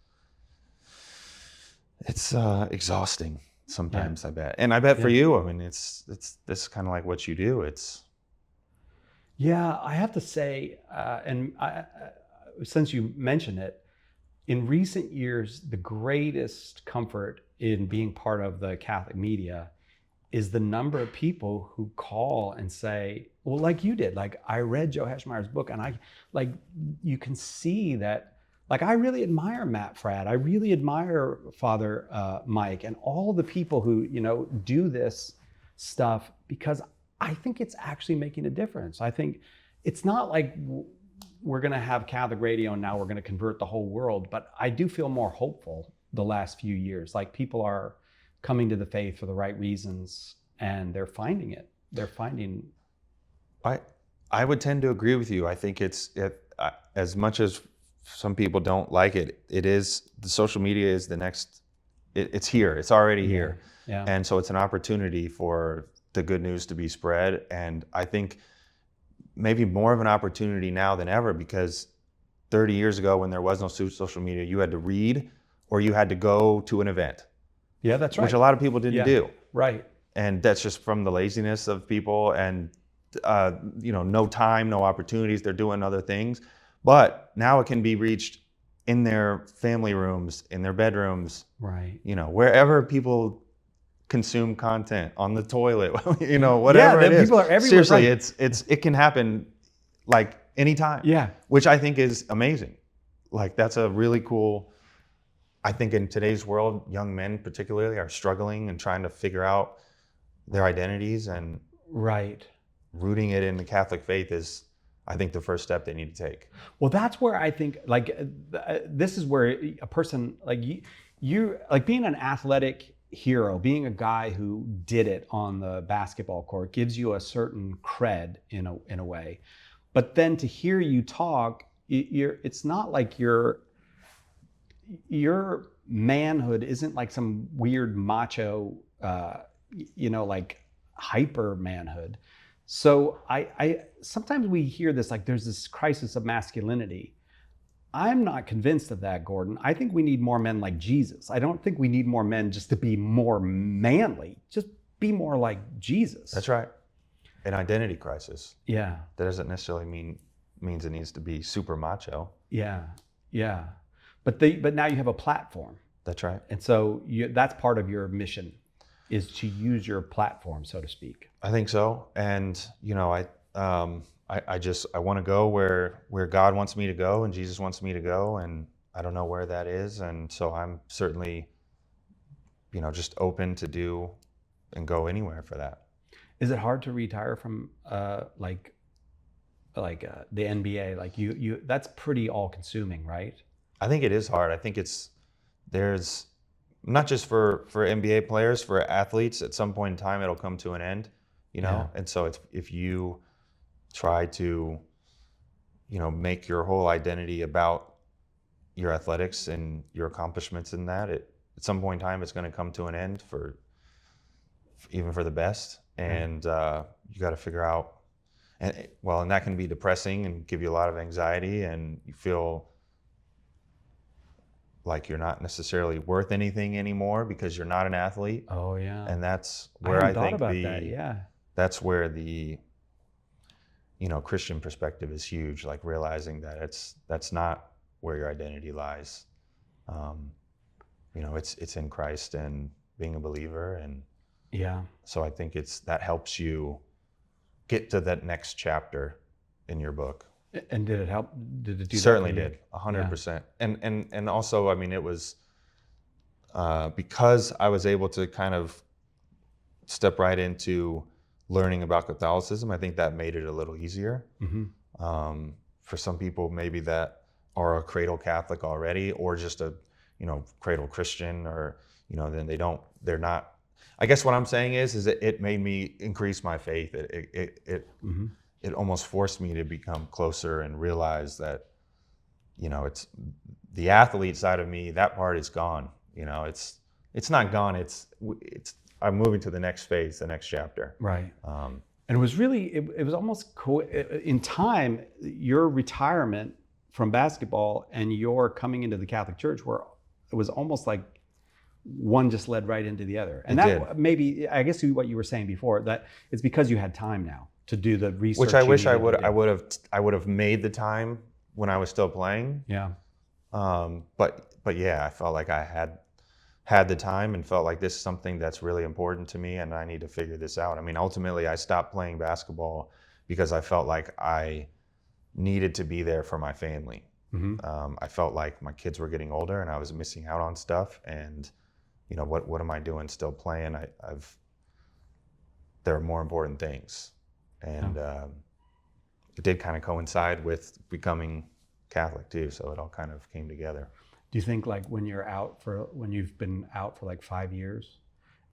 Speaker 1: exhausting sometimes, I bet. And I bet for you, I mean, it's this is kind of like what you do.
Speaker 2: Yeah, I have to say, since you mentioned it, in recent years, the greatest comfort in being part of the Catholic media is the number of people who call and say, well, like you did, like, I read Joe Heschmeyer's book, and you can see that, like, I really admire Matt Fradd. I really admire Father Mike and all the people who, do this stuff, because I think it's actually making a difference. I think it's not like we're going to have Catholic radio and now we're going to convert the whole world, but I do feel more hopeful the last few years. Like, people are coming to the faith for the right reasons, and they're finding it.
Speaker 1: I would tend to agree with you. I think as much as some people don't like it, the social media is the next, it's here. It's already here.
Speaker 2: Yeah.
Speaker 1: And so it's an opportunity for the good news to be spread. And I think maybe more of an opportunity now than ever, because 30 years ago, when there was no social media, you had to read or you had to go to an event.
Speaker 2: Yeah, that's right.
Speaker 1: Which a lot of people didn't do.
Speaker 2: Right.
Speaker 1: And that's just from the laziness of people and, no time, no opportunities. They're doing other things. But now it can be reached in their family rooms, in their bedrooms.
Speaker 2: Right.
Speaker 1: Wherever people consume content, on the toilet, whatever it is.
Speaker 2: People are everywhere.
Speaker 1: Seriously,
Speaker 2: right.
Speaker 1: it can happen like anytime.
Speaker 2: Yeah.
Speaker 1: Which I think is amazing. Like, that's a really cool. I think in today's world, young men particularly are struggling and trying to figure out their identities, and
Speaker 2: right.
Speaker 1: rooting it in the Catholic faith is, I think, the first step they need to take.
Speaker 2: Well, that's where I think, this is where a person like you like being an athletic hero, being a guy who did it on the basketball court, gives you a certain cred in a way. But then to hear you talk, it's not like your manhood isn't like some weird macho, like hyper manhood. So I sometimes we hear this, like, there's this crisis of masculinity. I'm not convinced of that, Gordon. I think we need more men like Jesus. I don't think we need more men just to be more manly. Just be more like Jesus.
Speaker 1: That's right. An identity crisis.
Speaker 2: Yeah.
Speaker 1: That doesn't necessarily means it needs to be super macho.
Speaker 2: Yeah. Yeah. But now you have a platform. That's right. And so that's part of your mission, is to use your platform, so to speak.
Speaker 1: I think so. And, I want to go where God wants me to go and Jesus wants me to go, and I don't know where that is. And so I'm certainly, just open to do and go anywhere for that.
Speaker 2: Is it hard to retire from the NBA? Like you that's pretty all consuming, right?
Speaker 1: I think it is hard. I think there's not just for NBA players, for athletes, at some point in time, it'll come to an end, Yeah. And so if you try to, make your whole identity about your athletics and your accomplishments in that, at some point in time, it's going to come to an end even for the best. And you got to figure out, and that can be depressing and give you a lot of anxiety, and you feel like you're not necessarily worth anything anymore because you're not an athlete.
Speaker 2: Oh yeah.
Speaker 1: And that's where I think
Speaker 2: that.
Speaker 1: That's where the Christian perspective is huge, like realizing that that's not where your identity lies. It's in Christ and being a believer, and so I think that helps you get to that next chapter in your book.
Speaker 2: And did it help? Did it do
Speaker 1: Certainly
Speaker 2: that?
Speaker 1: Certainly did, 100%. And also, I mean, it was because I was able to kind of step right into learning about Catholicism. I think that made it a little easier.
Speaker 2: Mm-hmm.
Speaker 1: for some people maybe that are a cradle Catholic already, or just a, cradle Christian, or, then they're not. I guess what I'm saying is that it made me increase my faith. It almost forced me to become closer and realize that, it's the athlete side of me, that part is gone. It's not gone. It's I'm moving to the next phase, the next chapter.
Speaker 2: Right. And it was really, it was almost in time, your retirement from basketball and your coming into the Catholic Church, where it was almost like one just led right into the other. And that maybe, I guess what you were saying before, that it's because you had time now to do the research.
Speaker 1: Which I wish I would have made the time when I was still playing.
Speaker 2: Yeah.
Speaker 1: But yeah, I felt like I had the time and felt like this is something that's really important to me and I need to figure this out. I mean, ultimately I stopped playing basketball because I felt like I needed to be there for my family. I felt like my kids were getting older and I was missing out on stuff, and what am I doing still playing? There are more important things. And it did kind of coincide with becoming Catholic too, so it all kind of came together.
Speaker 2: Do you think like when you've been out for like 5 years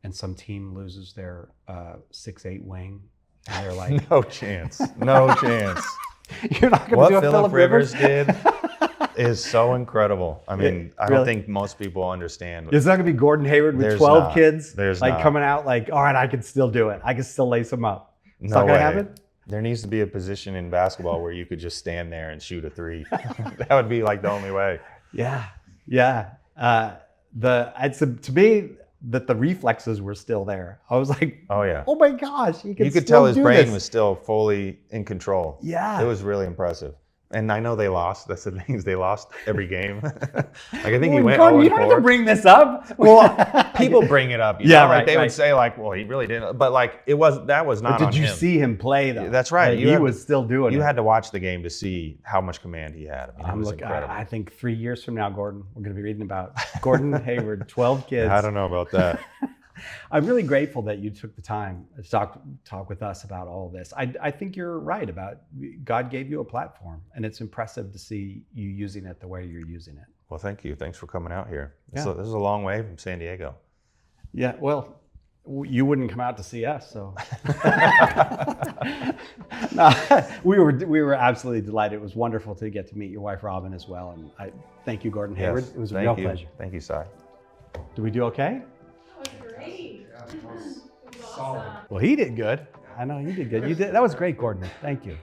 Speaker 2: and some team loses their 6'8" wing and they're like,
Speaker 1: no chance.
Speaker 2: You're not going to do
Speaker 1: what
Speaker 2: a
Speaker 1: Philip Rivers did is so incredible. I mean, I don't think most people understand.
Speaker 2: It's not going to be Gordon Hayward with 12 kids coming out like, all right, I can still do it. I can still lace them up. It's not going to happen?
Speaker 1: There needs to be a position in basketball where you could just stand there and shoot a three. That would be like the only way.
Speaker 2: Yeah. To me, that the reflexes were still there. I was like,
Speaker 1: oh yeah,
Speaker 2: oh my gosh, you could
Speaker 1: tell his brain was still fully in control.
Speaker 2: Yeah,
Speaker 1: it was really impressive. And I know they lost. That's the thing, is they lost every game. Like I think he went.
Speaker 2: Gordon, you don't have to bring this up.
Speaker 1: Well, people bring it up. They would say like, well, he really didn't. But like that was not on him.
Speaker 2: Did you see him play though?
Speaker 1: That's right.
Speaker 2: He was still doing it.
Speaker 1: You had to watch the game to see how much command he had. I mean, it was incredible.
Speaker 2: I think 3 years from now, Gordon, we're going to be reading about Gordon Hayward, 12 kids.
Speaker 1: I don't know about that.
Speaker 2: I'm really grateful that you took the time to talk with us about all of this. I think you're right about God gave you a platform, and it's impressive to see you using it the way you're using it.
Speaker 1: Well, thank you. Thanks for coming out here. This is a long way from San Diego.
Speaker 2: Yeah, well, you wouldn't come out to see us, so. No, we were absolutely delighted. It was wonderful to get to meet your wife, Robin, as well. And I thank you, Gordon Hayward. It was a real pleasure.
Speaker 1: Thank you, Si.
Speaker 2: Did we do okay?
Speaker 3: Great.
Speaker 2: Well, he did good. I know you did good. You did. That was great, Gordon. Thank you.